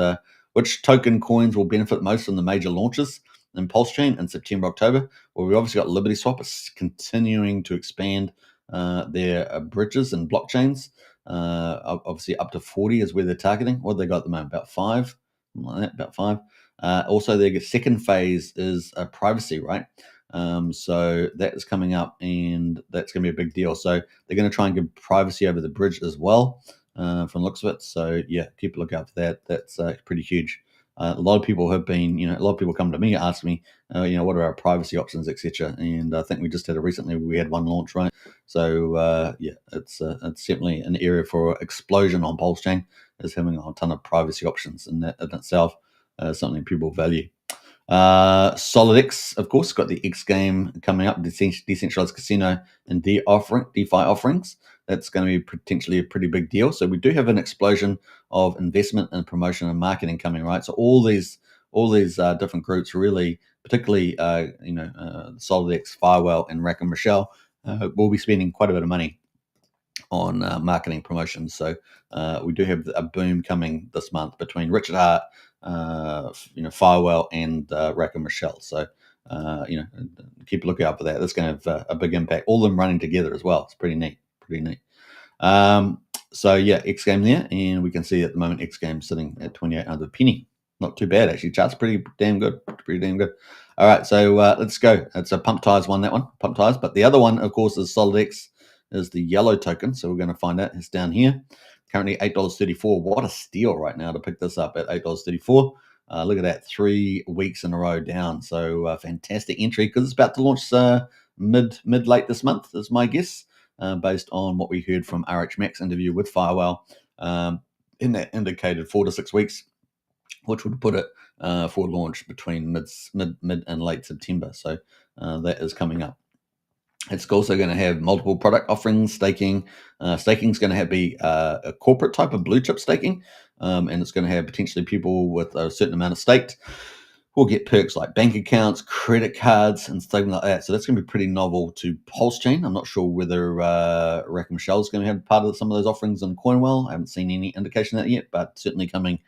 which token coins will benefit most from the major launches in PulseChain in September, October? Well, we obviously got Liberty Swap is continuing to expand their bridges and blockchains. Obviously up to 40 is where they're targeting. What have they got at the moment? About 5, like that, about 5. Also, their second phase is privacy, right? So that is coming up, and that's going to be a big deal. So they're going to try and give privacy over the bridge as well, from the looks of it. So yeah, keep a lookout for that. That's pretty huge. A lot of people have been, a lot of people come to me, ask me, what are our privacy options, etc. And I think we just had it recently. We had one launch, right? So yeah, it's definitely an area for explosion on PulseChain, is having a ton of privacy options, and that in itself something people value. SolidX, of course, got the X game coming up, decentralized casino and DeFi offerings. That's going to be potentially a pretty big deal. So we do have an explosion of investment and promotion and marketing coming, right? So all these different groups really, particularly SolidX, Firewell, and Rack and Rochelle, will be spending quite a bit of money on marketing promotions. So we do have a boom coming this month between Richard Hart, Firewell, and Rack and Rochelle. So keep a lookout for that. That's going to have a big impact. All of them running together as well. It's pretty neat. So yeah, X game there, and we can see at the moment X game sitting at 2,800 penny. Not too bad actually. Chart's pretty damn good. All right, so let's go. It's a pump tires one, that one, pump tires. But the other one, of course, is SolidX, is the yellow token. So we're going to find out. It's down here. Currently $8.34. What a steal right now to pick this up at $8.34. Look at that, 3 weeks in a row down. So fantastic entry, because it's about to launch mid late this month, is my guess, based on what we heard from RH Max interview with Firewell. In that indicated 4 to 6 weeks, which would put it for launch between mid and late September. So that is coming up. It's also going to have multiple product offerings. Staking is going to be a corporate type of blue chip staking, and it's going to have potentially people with a certain amount of staked will get perks like bank accounts, credit cards, and something like that. So that's going to be pretty novel to PulseChain. I'm not sure whether Rack and Michelle is going to have part of some of those offerings on Coinwell. I haven't seen any indication of that yet, but certainly coming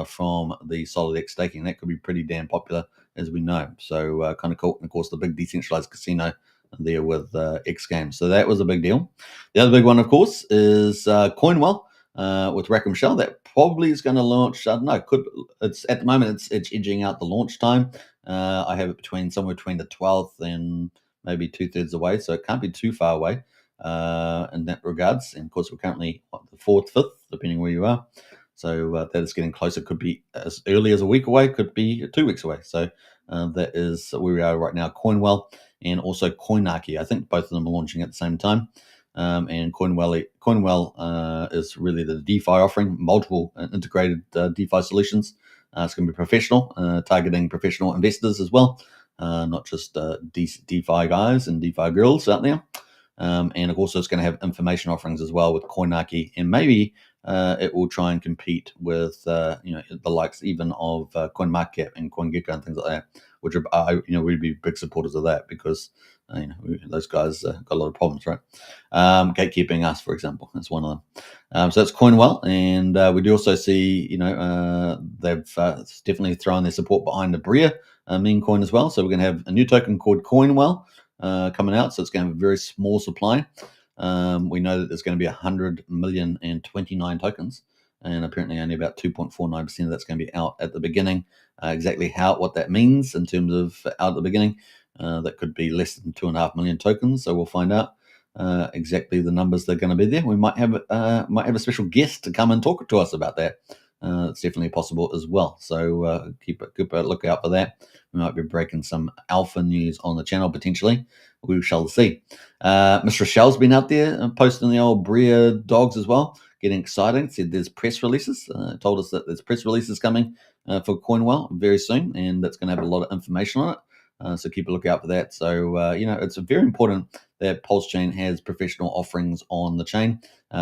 from the SolidX staking. That could be pretty damn popular, as we know. So kind of cool. And of course, the big decentralized casino there with X Games. So that was a big deal. The other big one, of course, is Coinwell with Rack and Michelle. That probably is going to launch. I don't know. It's at the moment it's edging out the launch time. I have it somewhere between the 12th and maybe 2/3 away, so it can't be too far away in that regards. And of course, we're currently the 4th, 5th, depending where you are. So that is getting closer. Could be as early as a week away. Could be 2 weeks away. So that is where we are right now. Coinwell and also Coinarchy. I think both of them are launching at the same time. And Coinwell is really the DeFi offering, multiple integrated DeFi solutions. It's going to be professional, targeting professional investors as well, not just DeFi guys and DeFi girls out there. And also it's going to have information offerings as well with Coinarchy, and maybe it will try and compete with the likes even of CoinMarketCap and CoinGecko and things like that, which are we'd be big supporters of that, because those guys got a lot of problems, right? Gatekeeping us, for example, that's one of them. So that's Coinwell, and we do also see they've definitely thrown their support behind the Bria meme coin as well. So we're going to have a new token called Coinwell coming out. So it's going to have a very small supply. We know that there's going to be 100,029,000 tokens, and apparently only about 2.49% of that's going to be out at the beginning. Exactly what that means in terms of out at the beginning, that could be less than 2.5 million tokens. So we'll find out exactly the numbers that are going to be there. We might have a special guest to come and talk to us about that. It's definitely possible as well. So keep a lookout for that. We might be breaking some alpha news on the channel potentially. We shall see. Miss Rochelle's been out there posting the old Bria dogs as well, getting excited. Said there's press releases. Told us that there's press releases coming for Coinwell very soon, and that's going to have a lot of information on it. So keep a lookout for that. So it's very important that PulseChain has professional offerings on the chain.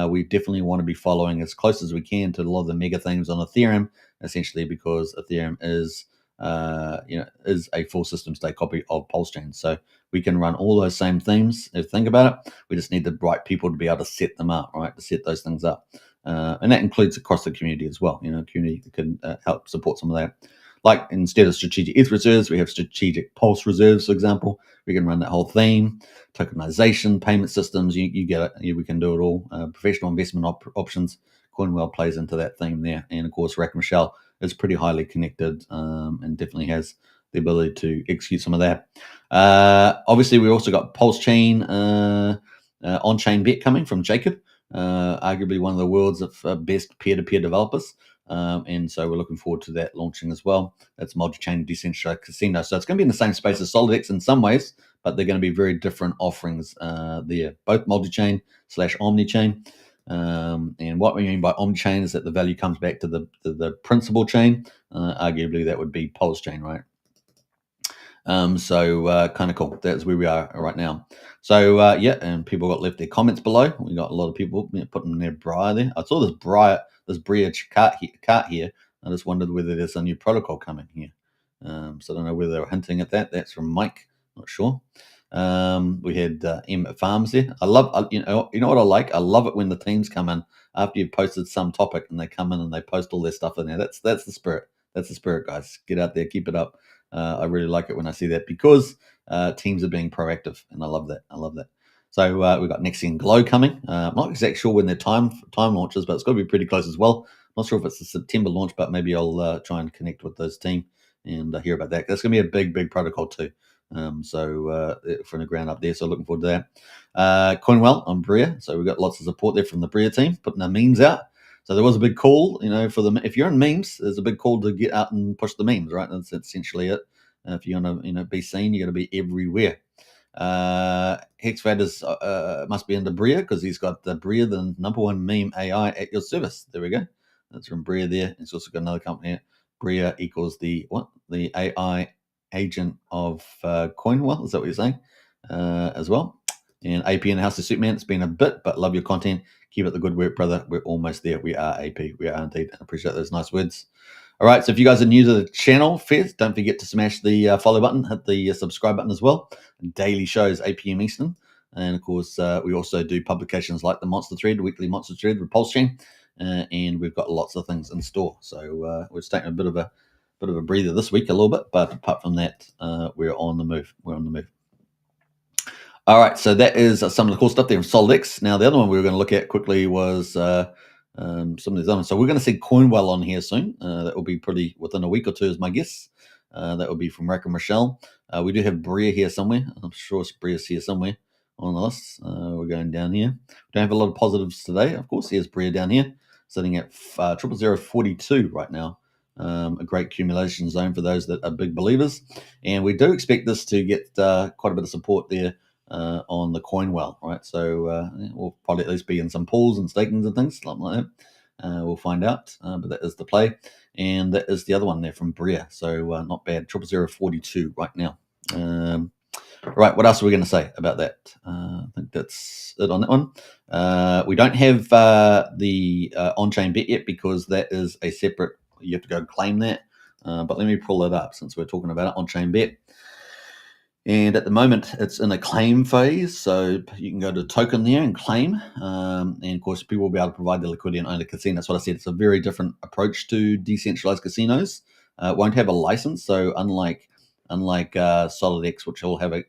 We definitely want to be following as close as we can to a lot of the mega themes on Ethereum, essentially because Ethereum is a full system state copy of PulseChain. So we can run all those same themes. If you think about it, we just need the right people to be able to set them up, right? To set those things up. And that includes across the community as well. Community can help support some of that. Like instead of strategic ETH reserves, we have strategic Pulse reserves, for example. We can run that whole theme, tokenization, payment systems. You get it. We can do it all. Professional investment options. Coinwell plays into that theme there. And of course, Rack and Michelle is pretty highly connected and definitely has the ability to execute some of that. Obviously, we also got PulseChain on-chain bet coming from Jacob, arguably one of the world's best peer-to-peer developers. And so we're looking forward to that launching as well. That's multi-chain decentralized casino. So it's going to be in the same space as SolidX in some ways, but they're going to be very different offerings there, both multi-chain / omni-chain. And what we mean by omni-chain is that the value comes back to the principal chain. Arguably, that would be PulseChain, right? So kind of cool. That's where we are right now. So yeah, and people got left their comments below. We got a lot of people putting their Briar there. I saw this Briar cart here. I just wondered whether there's a new protocol coming here. So I don't know whether they were hinting at that. That's from Mike. Not sure. We had M Farms there. I love, you know what I like? I love it when the teams come in after you've posted some topic and they come in and they post all their stuff in there. That's the spirit. That's the spirit, guys. Get out there, keep it up. I really like it when I see that because teams are being proactive, and I love that. So we've got Nexian Glow coming. I'm not exactly sure when their time launches, but it's got to be pretty close as well. Not sure if it's a September launch, but maybe I'll try and connect with those team and hear about that. That's going to be a big protocol too. So from the ground up there, so looking forward to that. Coinwell on Bria, so we've got lots of support there from the Bria team, putting their memes out. So there was a big call, for them. If you're in memes, there's a big call to get out and push the memes, right? That's essentially it. If you want to, be seen, you got to be everywhere. Hexfad must be into Bria because he's got the Bria, the #1 meme AI at your service. There we go. That's from Bria there. It's also got another company here. Bria equals the AI agent of Coinwell. Is that what you're saying? As well. And AP in the House of Superman, it's been a bit, but love your content. Keep up the good work, brother. We're almost there. We are AP. We are indeed. I appreciate those nice words. All right, so if you guys are new to the channel, first, don't forget to smash the follow button, hit the subscribe button as well. Daily shows, 8 p.m. Eastern. And of course, we also do publications like the Monster Thread, weekly Monster Thread with PulseChain. And we've got lots of things in store. So we're just taking a bit of a breather this week, a little bit. But apart from that, we're on the move. All right, so that is some of the cool stuff there from SolidX. Now, the other one we were going to look at quickly was some of these other ones. So we're going to see Coinwell on here soon. That will be pretty within a week or two, is my guess. That will be from Rack and Rochelle. We do have Bria here somewhere. I'm sure Bria's here somewhere on the list. We're going down here. We don't have a lot of positives today. Of course, here's Bria down here, sitting at 00042 right now. A great accumulation zone for those that are big believers. And we do expect this to get quite a bit of support there on the Coinwell, right? So we'll probably at least be in some pools and stakings and things, something like that. We'll find out, but that is the play. And that is the other one there from Bria. So not bad, 00042 right now. Right, what else are we going to say about that? I think that's it on that one. We don't have the on-chain bet yet because that is a separate, you have to go claim that. But let me pull it up since we're talking about it, on-chain bet. And at the moment, it's in a claim phase. So you can go to token there and claim. And of course, people will be able to provide the liquidity and own the casino. That's what I said. It's a very different approach to decentralized casinos. It won't have a license. So unlike SolidX, which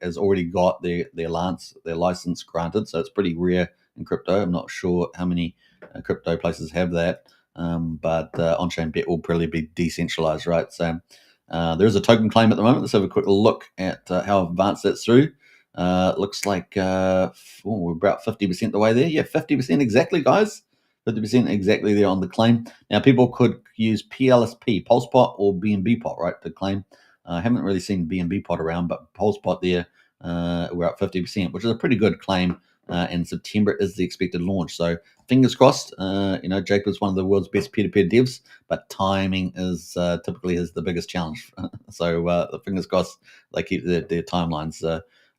has already got their license granted. So it's pretty rare in crypto. I'm not sure how many crypto places have that. But on-chain bet will probably be decentralized, right? So there is a token claim at the moment. Let's have a quick look at how advanced that's through. Looks like we're about 50% the way there. Yeah, 50% exactly, guys. 50% exactly there on the claim. Now, people could use PLSP, PulsePot, or BNB pot, right, to claim. I haven't really seen BNB pot around, but PulsePot there, we're at 50%, which is a pretty good claim. And September is the expected launch. So fingers crossed. Jacob's one of the world's best peer-to-peer devs, but timing is typically the biggest challenge. So the fingers crossed they keep their timelines.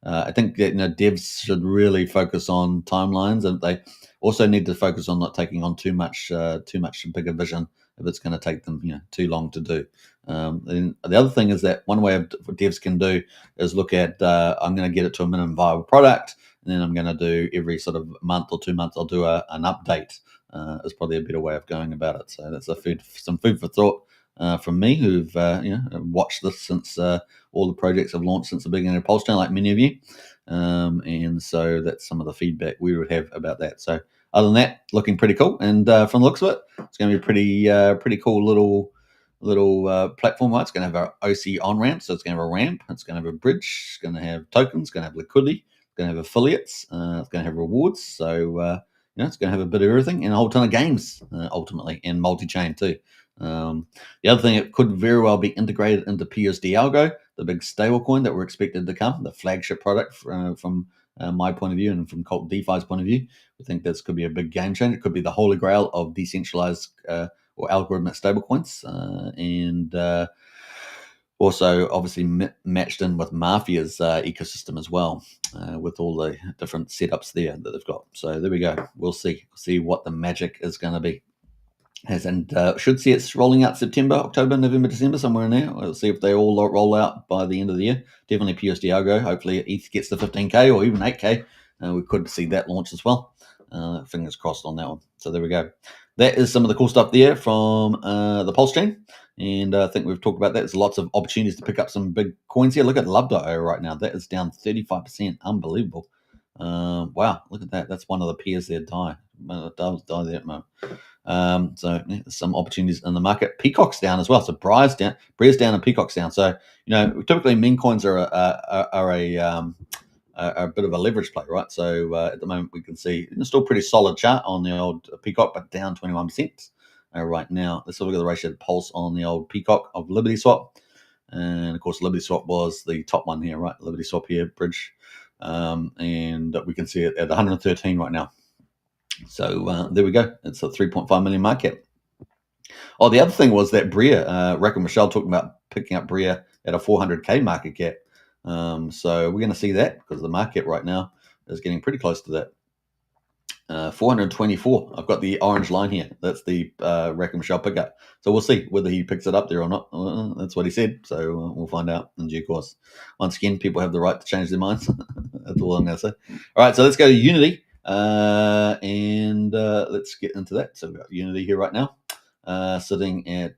I think that devs should really focus on timelines, and they also need to focus on not taking on too much bigger vision if it's going to take them too long to do. And the other thing is that one way devs can do is look at I'm going to get it to a minimum viable product. And then I'm going to do every sort of month or 2 months, I'll do an update. Is probably a better way of going about it. So that's some food for thought from me, who've watched this since all the projects have launched since the beginning of PulseChain, like many of you. And so that's some of the feedback we would have about that. So other than that, looking pretty cool. And from the looks of it, it's going to be pretty cool little platform, right? It's going to have our OC on ramp, so it's going to have a ramp, it's going to have a bridge, it's going to have tokens, it's going to have liquidity, it's going to have affiliates, it's going to have rewards. So it's going to have a bit of everything and a whole ton of games ultimately, and multi-chain too. The other thing, it could very well be integrated into PUSD ALGO, the big stablecoin that we're expected to come, the flagship product from my point of view and from Cult DeFi's point of view. We think this could be a big game changer. It could be the holy grail of decentralized or algorithmic stablecoins, and also obviously matched in with Mafia's ecosystem as well, with all the different setups there that they've got. So there we go. We'll see what the magic is going to be. And should see it's rolling out September, October, November, December, somewhere in there. We'll see if they all roll out by the end of the year. Definitely PUSD ALGO. Hopefully ETH gets to 15K or even 8K. We could see that launch as well. Fingers crossed on that one. So there we go. That is some of the cool stuff there from the PulseChain. And I think we've talked about that. There's lots of opportunities to pick up some big coins here. Look at Love.io right now. That is down 35%. Unbelievable. Wow, look at that. That's one of the peers there die. Does die there at the moment. So some opportunities in the market. Peacock's down as well. So Briar's down, and Peacock's down. So typically meme coins are a bit of a leverage play, right? So at the moment we can see it's still pretty solid chart on the old Peacock, but down 21% right now. Let's look at the ratio Pulse on the old Peacock of Liberty Swap, and of course Liberty Swap was the top one here, right? Liberty Swap here, bridge, and we can see it at 113 right now. So there we go. It's a 3.5 million market. Oh, the other thing was that Bria, Rack and Michelle talking about picking up Bria at a 400K market cap. So we're going to see that because the market right now is getting pretty close to that. 424. I've got the orange line here. That's the Rack and Michelle pickup. So we'll see whether he picks it up there or not. That's what he said. So we'll find out in due course. Once again, people have the right to change their minds. That's all I'm going to say. All right, so let's go to Unity. And let's get into that. So we've got Unity here right now, sitting at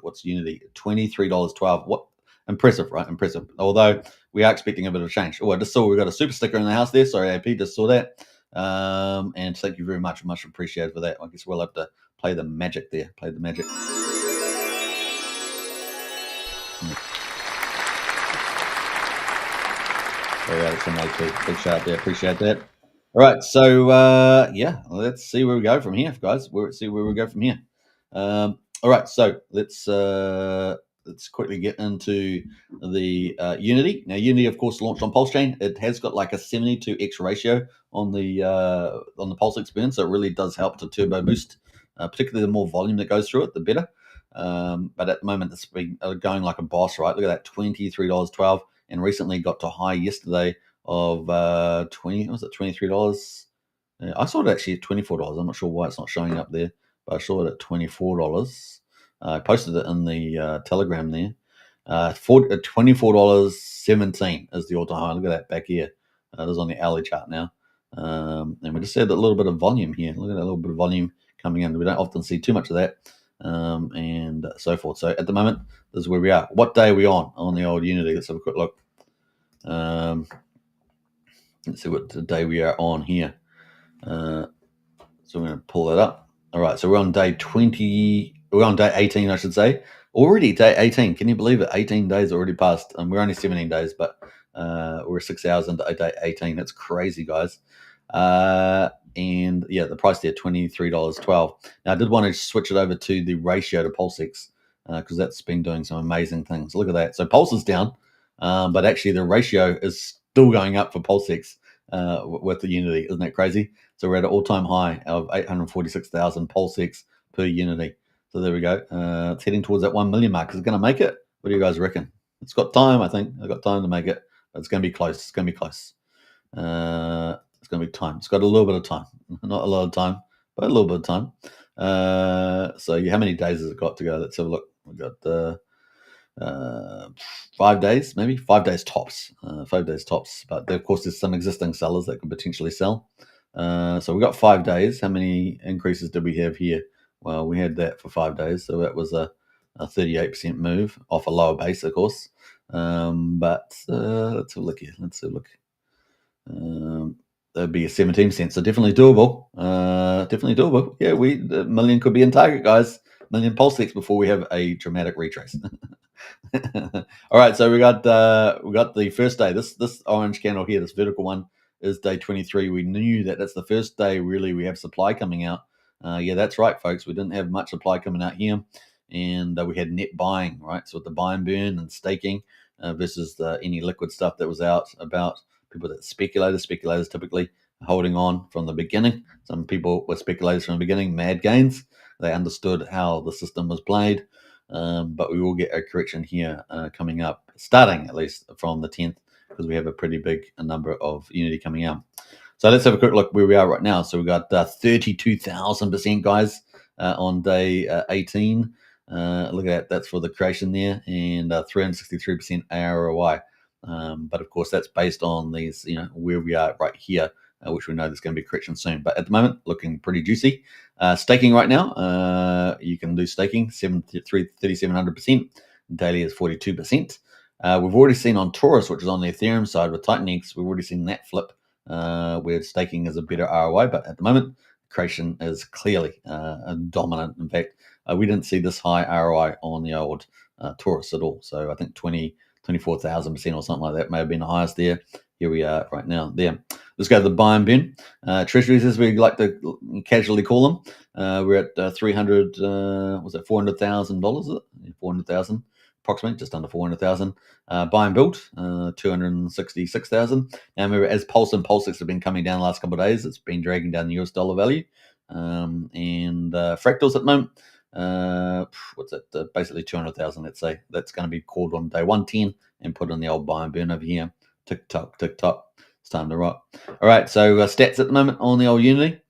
what's Unity? $23.12. What impressive, right? Impressive. Although we are expecting a bit of change. Oh, I just saw we got a super sticker in the house there. Sorry, AP, just saw that. And thank you very much appreciated for that. I guess we'll have to play the magic there. Play the magic. It's an AP. Big shout out there. Appreciate that. All right, so let's see where we go from here, guys. See where we go from here. All right, so let's quickly get into the Unity. Now, Unity, of course, launched on PulseChain. It has got like a 72x ratio on the Pulse experience, so it really does help to turbo boost. Particularly the more volume that goes through it, the better. But at the moment, it's been going like a boss, right? Look at that, $23.12, and recently got to high yesterday of $23? I saw it actually at $24. I'm not sure why it's not showing up there, but I saw it at $24. I posted it in the Telegram there. $24.17 is the all-time high. Look at that back here. It is on the hourly chart now. And we just had a little bit of volume here. Look at that little bit of volume coming in. We don't often see too much of that, and so forth. So at the moment, this is where we are. What day are we on the old Unity? Let's have a quick look. Let's see what day we are on here. So we're going to pull that up. All right, so we're on day 20. We're on day 18, I should say. Already day 18. Can you believe it? 18 days already passed. We're only 17 days, but we're 6 hours into day 18. That's crazy, guys. And yeah, the price there, $23.12. Now, I did want to switch it over to the ratio to PulseX because that's been doing some amazing things. Look at that. So Pulse is down, but actually the ratio is still going up for PulseX with the Unity. Isn't that crazy? So we're at an all-time high of 846,000 PulseX per Unity. So there we go. It's heading towards that 1 million mark. Is it going to make it? What do you guys reckon? It's got time, I think. I've got time to make it. But it's going to be close. It's going to be close. It's going to be time. It's got a little bit of time. Not a lot of time, but a little bit of time. So how many days has it got to go? Let's have a look. We've got 5 days, maybe 5 days tops. 5 days tops. But of course, there's some existing sellers that could potentially sell. So we've got 5 days. How many increases did we have here? Well, we had that for 5 days. So that was a 38% move off a lower base, of course. But let's have a look here. Let's have a look. That'd be a 17%. So definitely doable. Definitely doable. Yeah, the million could be in target, guys. million PulseX before we have a dramatic retrace. All right, so we got the first day. This orange candle here, this vertical one, is day 23. We knew that that's the first day really we have supply coming out. Yeah, that's right, folks. We didn't have much supply coming out here, and we had net buying, right? So with the buy and burn and staking versus any liquid stuff that was out about people that speculators typically holding on from the beginning. Some people were speculators from the beginning, mad gains. They understood how the system was played. But we will get a correction here coming up, starting at least from the 10th, because we have a pretty big number of Unity coming out. So let's have a quick look where we are right now. So we've got 32,000%, guys, on day 18. Look at that. That's for the creation there, and 363% AROI. But of course, that's based on these, where we are right here, which we know there's going to be correction soon. But at the moment, looking pretty juicy. Staking right now, you can do staking 3,700%. Daily is 42%. We've already seen on Taurus, which is on the Ethereum side with Titanx, we've already seen that flip where staking is a better ROI. But at the moment, creation is clearly dominant. In fact, we didn't see this high ROI on the old Taurus at all. So I think 24,000% or something like that may have been the highest there. Here we are right now there. Let's go to the buy and burn. Treasuries, as we like to casually call them. We're at 300, was it $400,000? 400,000, approximately, just under 400,000. Buy and build, 266,000. Now remember, as Pulse and PulseX have been coming down the last couple of days, it's been dragging down the US dollar value. And fractals at the moment, what's that? Basically 200,000, let's say. That's going to be called on day 110 and put on the old buy and burn over here. Tick tock, tick tock. It's time to rock. All right, so stats at the moment on the old Unity.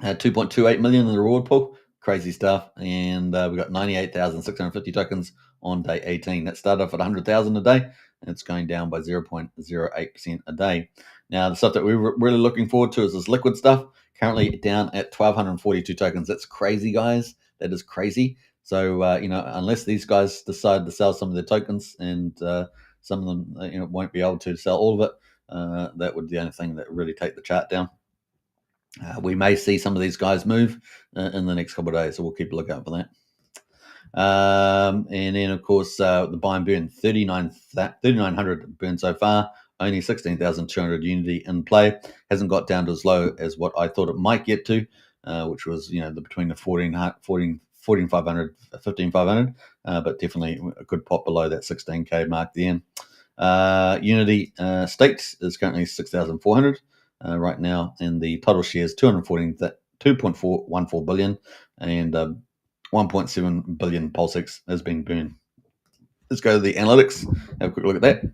2.28 million in the reward pool. Crazy stuff. And we've got 98,650 tokens on day 18. That started off at 100,000 a day, and it's going down by 0.08% a day. Now, the stuff that we're really looking forward to is this liquid stuff. Currently down at 1,242 tokens. That's crazy, guys. That is crazy. So, unless these guys decide to sell some of their tokens, and some of them won't be able to sell all of it, that would be the only thing that would really take the chart down. We may see some of these guys move in the next couple of days, so we'll keep a lookout for that. And then, of course, the buy and burn, 3,900 burn so far, only 16,200 Unity in play. Hasn't got down to as low as what I thought it might get to, which was between the 14,500, 15,500, but definitely a good pop below that 16K mark there. Unity staked is currently 6,400 right now, and the total shares 2.414 billion, and 1.7 billion PulseX has been burned. Let's go to the analytics. Have a quick look at that.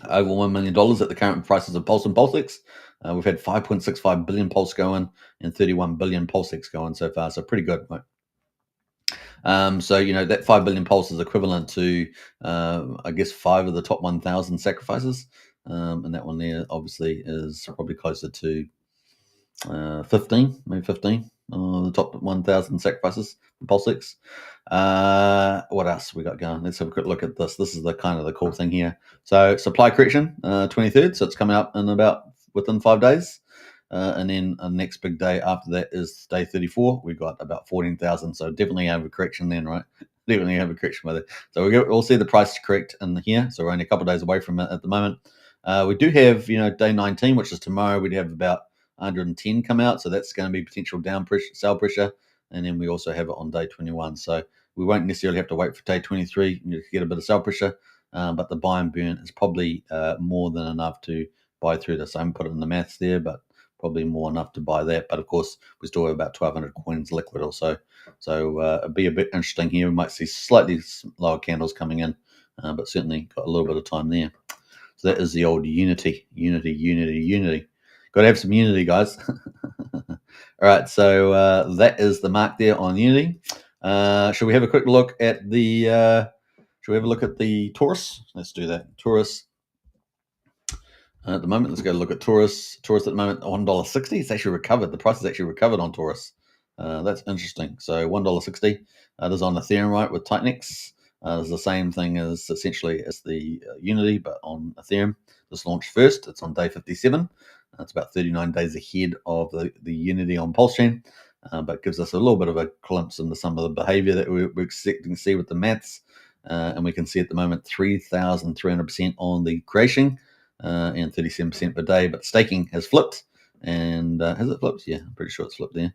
Over $1 million at the current prices of Pulse and PulseX. We've had 5.65 billion Pulse going and 31 billion PulseX going so far, so pretty good, right? So that 5 billion Pulse is equivalent to I guess 5 of the top 1,000 sacrifices, and that one there obviously is probably closer to 15, maybe 15 the top 1,000 sacrifices for PulseX. What else we got going? Let's have a quick look at this. This is the kind of the cool thing here. So supply correction, 23rd, so it's coming up in within 5 days. And then the next big day after that is day 34. We got about 14,000. So definitely have a correction then, right? Definitely have a correction with it. So we'll see the price correct in here. So we're only a couple of days away from it at the moment. We do have, day 19, which is tomorrow. We'd have about 110 come out. So that's going to be potential down pressure, sell pressure. And then we also have it on day 21. So we won't necessarily have to wait for day 23 to get a bit of sell pressure. But the buy and burn is probably more than enough to buy through this. I haven't put it in the maths there, but probably more enough to buy that. But of course, we still have about 1,200 coins liquid or so. So it'll be a bit interesting here. We might see slightly lower candles coming in, but certainly got a little bit of time there. So that is the old Unity. Got to have some Unity, guys. All right, so that is the mark there on Unity. Should we have a quick look at the Taurus? Let's do that. Taurus. At the moment, let's go look at Taurus. Taurus at the moment, $1.60. It's actually recovered. The price has actually recovered on Taurus. That's interesting. So $1.60. This is on Ethereum, right, with Titanx. It's the same thing as essentially as the Unity, but on Ethereum. This launched first. It's on day 57. It's about 39 days ahead of the Unity on PulseChain. but gives us a little bit of a glimpse into some of the behavior that we're expecting to see with the maths. And we can see at the moment 3,300% on the creation and 37% per day, but staking has flipped. And has it flipped? Yeah, I'm pretty sure it's flipped there.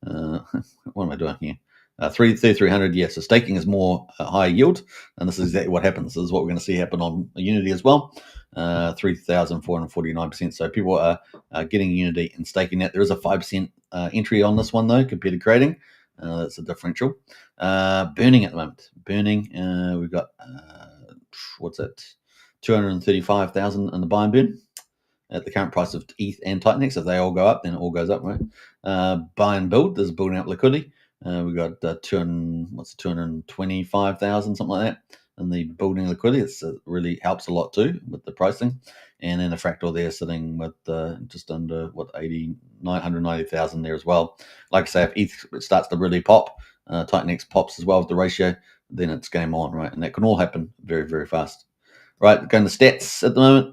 What am I doing here? 3,300, yes. So staking is more high yield, and this is exactly what happens. This is what we're going to see happen on Unity as well. 3,449%. So people are getting Unity and staking that. There is a 5% entry on this one though, compared to creating. That's a differential. Burning at the moment. Burning, we've got what's it? 235,000 in the buy and burn. At the current price of ETH and Titanix, if they all go up, then it all goes up, right? Buy and build, there's building up liquidity. We've got 225,000, something like that, and the building liquidity. It really helps a lot too with the pricing. And then the fractal there sitting with just under 990,000 there as well. Like I say, if ETH starts to really pop, Titanix pops as well with the ratio, then it's game on, right? And that can all happen very, very fast. Right, going to stats at the moment.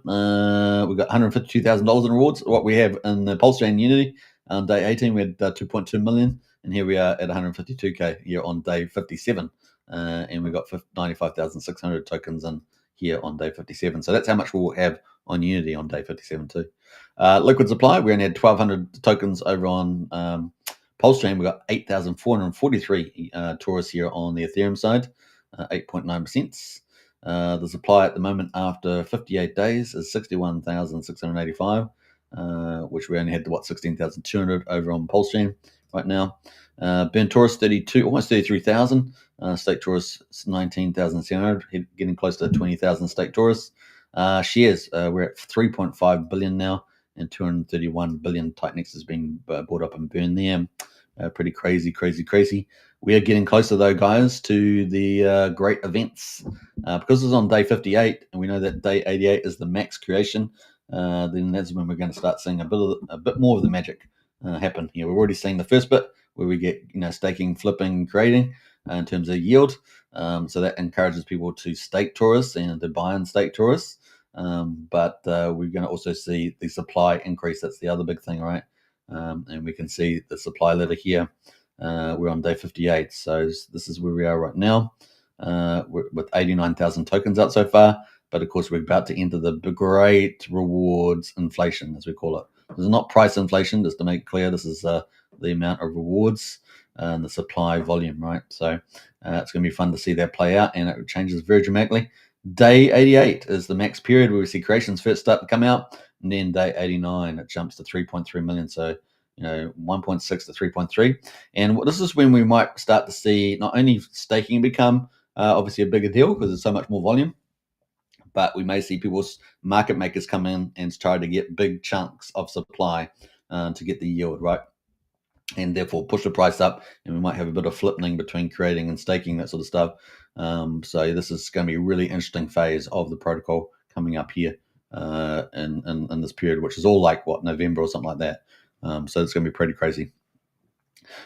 We've got $152,000 in rewards. What we have in the PulseChain Unity on day 18, we had 2.2 million, and here we are at 152K here on day 57, and we've got 95,600 tokens in here on day 57. So that's how much we'll have on Unity on day 57 too. Liquid supply, we only had 1,200 tokens over on PulseChain. We got 8,443 tourists here on the Ethereum side, 8.9%. The supply at the moment after 58 days is 61,685, which we only had to 16,200 over on PulseChain right now. Burn tourists 32, almost 33,000. State tourists 19,700, getting close to 20,000 state tourists. Shares, we're at 3.5 billion now, and 231 billion Titanix has been bought up and burned there. Pretty crazy. We are getting closer, though, guys, to the great events. Because it's on day 58, and we know that day 88 is the max creation, then that's when we're going to start seeing a bit more of the magic happen here. We've already seen the first bit where we get staking, flipping, creating in terms of yield. So that encourages people to stake tourists and to buy and stake tourists. But we're going to also see the supply increase. That's the other big thing, right? And we can see the supply ladder here. We're on day 58, so this is where we are right now, with 89,000 tokens out so far. But of course, we're about to enter the great rewards inflation, as we call it. This is not price inflation, just to make it clear. This is the amount of rewards and the supply volume, right? So it's going to be fun to see that play out, and it changes very dramatically. Day 88 is the max period where we see creations first start to come out, and then day 89 it jumps to 3.3 million. So 1.6 to 3.3, and this is when we might start to see not only staking become obviously a bigger deal because there's so much more volume, but we may see people's market makers come in and try to get big chunks of supply to get the yield, right? And therefore push the price up, and we might have a bit of flipping between creating and staking, that sort of stuff. So this is going to be a really interesting phase of the protocol coming up here in this period, which is all like November or something like that. So it's going to be pretty crazy.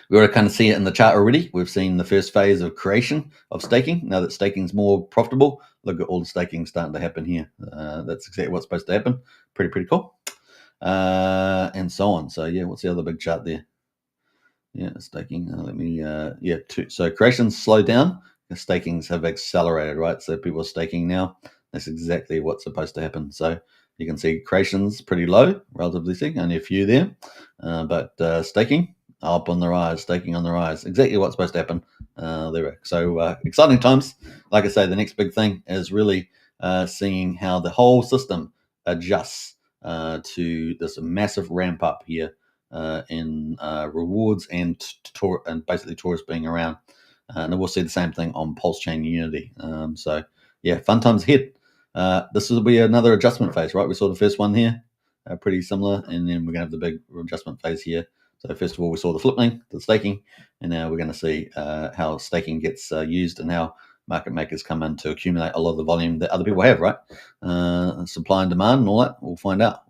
We already kind of see it in the chart already. We've seen the first phase of creation of staking. Now that staking is more profitable, look at all the staking starting to happen here. That's exactly what's supposed to happen. Pretty cool. And so on. So yeah, what's the other big chart there? Yeah, staking. So creations slowed down. The stakings have accelerated, right? So people are staking now. That's exactly what's supposed to happen. So you can see creations pretty low, relatively speaking, only a few there. But staking up on the rise, staking on the rise. Exactly what's supposed to happen there. So exciting times. Like I say, the next big thing is really seeing how the whole system adjusts to this massive ramp up here in rewards and basically tourists being around. And we'll see the same thing on PulseChain Unity. So yeah, fun times ahead. This will be another adjustment phase, right? We saw the first one here, pretty similar, and then we're going to have the big adjustment phase here. So first of all, we saw the flipping, the staking, and now we're going to see how staking gets used and how market makers come in to accumulate a lot of the volume that other people have, right? Supply and demand and all that. We'll find out.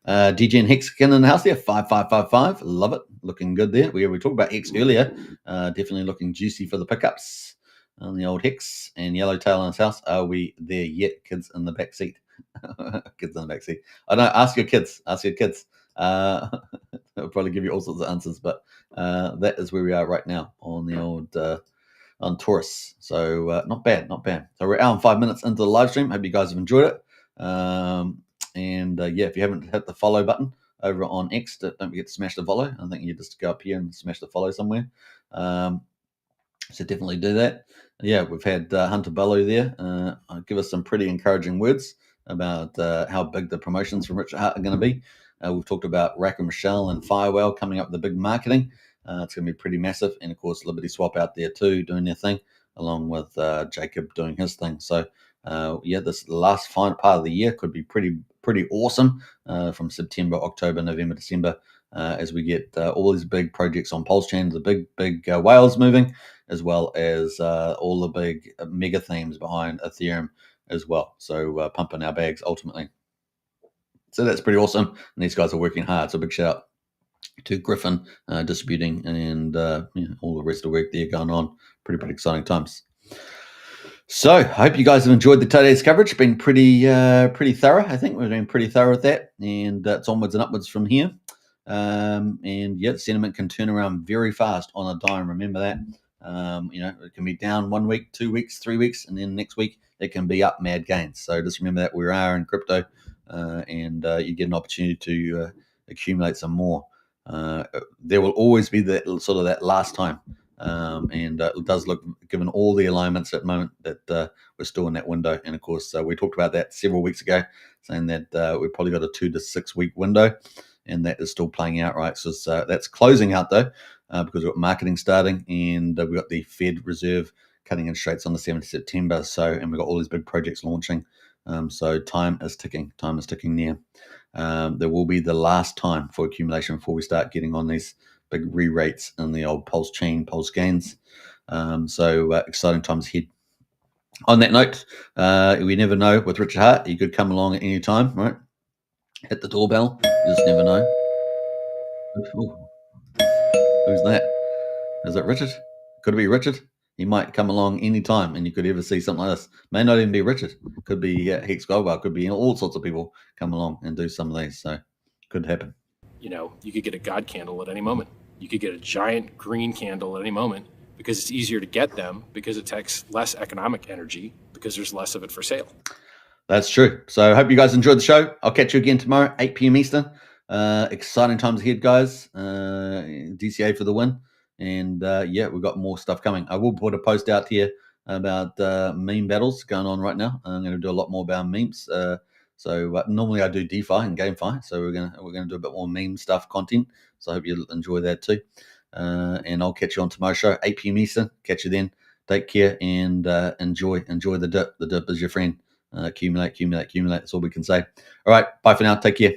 DG and Hex again in the house there, 5555. Love it. Looking good there. We talked about Hex earlier. Definitely looking juicy for the pickups on the old Hex and Yellowtail in his house. Are we there yet? Kids in the back seat. Kids in the back seat. I know. Ask your kids. It'll probably give you all sorts of answers, but that is where we are right now on the old on Taurus. So not bad, not bad. So we're hour and 5 minutes into the live stream. Hope you guys have enjoyed it. Yeah, if you haven't hit the follow button over on X, don't forget to smash the follow. I think you just go up here and smash the follow somewhere. So definitely do that. Yeah, we've had Hunter Bello there give us some pretty encouraging words about how big the promotions from Richard Hart are going to be. We've talked about Rack and Michelle and Firewell coming up with the big marketing. It's going to be pretty massive. And of course, Liberty Swap out there too, doing their thing, along with Jacob doing his thing. So yeah, this last final part of the year could be pretty awesome from September, October, November, December, as we get all these big projects on PulseChain, the big whales moving, as well as all the big mega themes behind Ethereum as well. So pumping our bags ultimately. So that's pretty awesome. And these guys are working hard. So big shout out to Griffin distributing and all the rest of the work there going on. Pretty exciting times. So I hope you guys have enjoyed today's coverage. It's been pretty thorough. I think we've been pretty thorough with that, and it's onwards and upwards from here. And yeah, sentiment can turn around very fast on a dime. Remember that. It can be down 1 week, 2 weeks, 3 weeks, and then next week it can be up mad gains. So just remember that we are in crypto, and you get an opportunity to accumulate some more. There will always be that sort of that last time. And it does look, given all the alignments at the moment, that we're still in that window. And of course, we talked about that several weeks ago, saying that we've probably got a 2 to 6 week window, and that is still playing out, right? So that's closing out though, because we've got marketing starting, and we've got the Fed Reserve cutting interest rates on the 7th of September. And we've got all these big projects launching. So time is ticking near. There will be the last time for accumulation before we start getting on these big re-rates in the old PulseChain, Pulse gains. So exciting times ahead. On that note, we never know with Richard Hart. He could come along at any time, right? Hit the doorbell. You just never know. Ooh. Who's that? Is it Richard? Could it be Richard? He might come along any time, and you could ever see something like this. May not even be Richard. Could be Hex Goldwell. Could be all sorts of people come along and do some of these. So could happen. You could get a God candle at any moment. You could get a giant green candle at any moment, because it's easier to get them, because it takes less economic energy, because there's less of it for sale. That's true. So I hope you guys enjoyed the show. I'll catch you again tomorrow, 8 p.m. Eastern. Exciting times ahead, guys. DCA for the win. And yeah, we've got more stuff coming. I will put a post out here about meme battles going on right now. I'm going to do a lot more about memes. So normally I do DeFi and GameFi. So we're gonna do a bit more meme stuff content. So I hope you'll enjoy that too. And I'll catch you on tomorrow's show, 8 p.m. Eastern. Catch you then. Take care and enjoy the dip. The dip is your friend. Accumulate. That's all we can say. All right. Bye for now. Take care.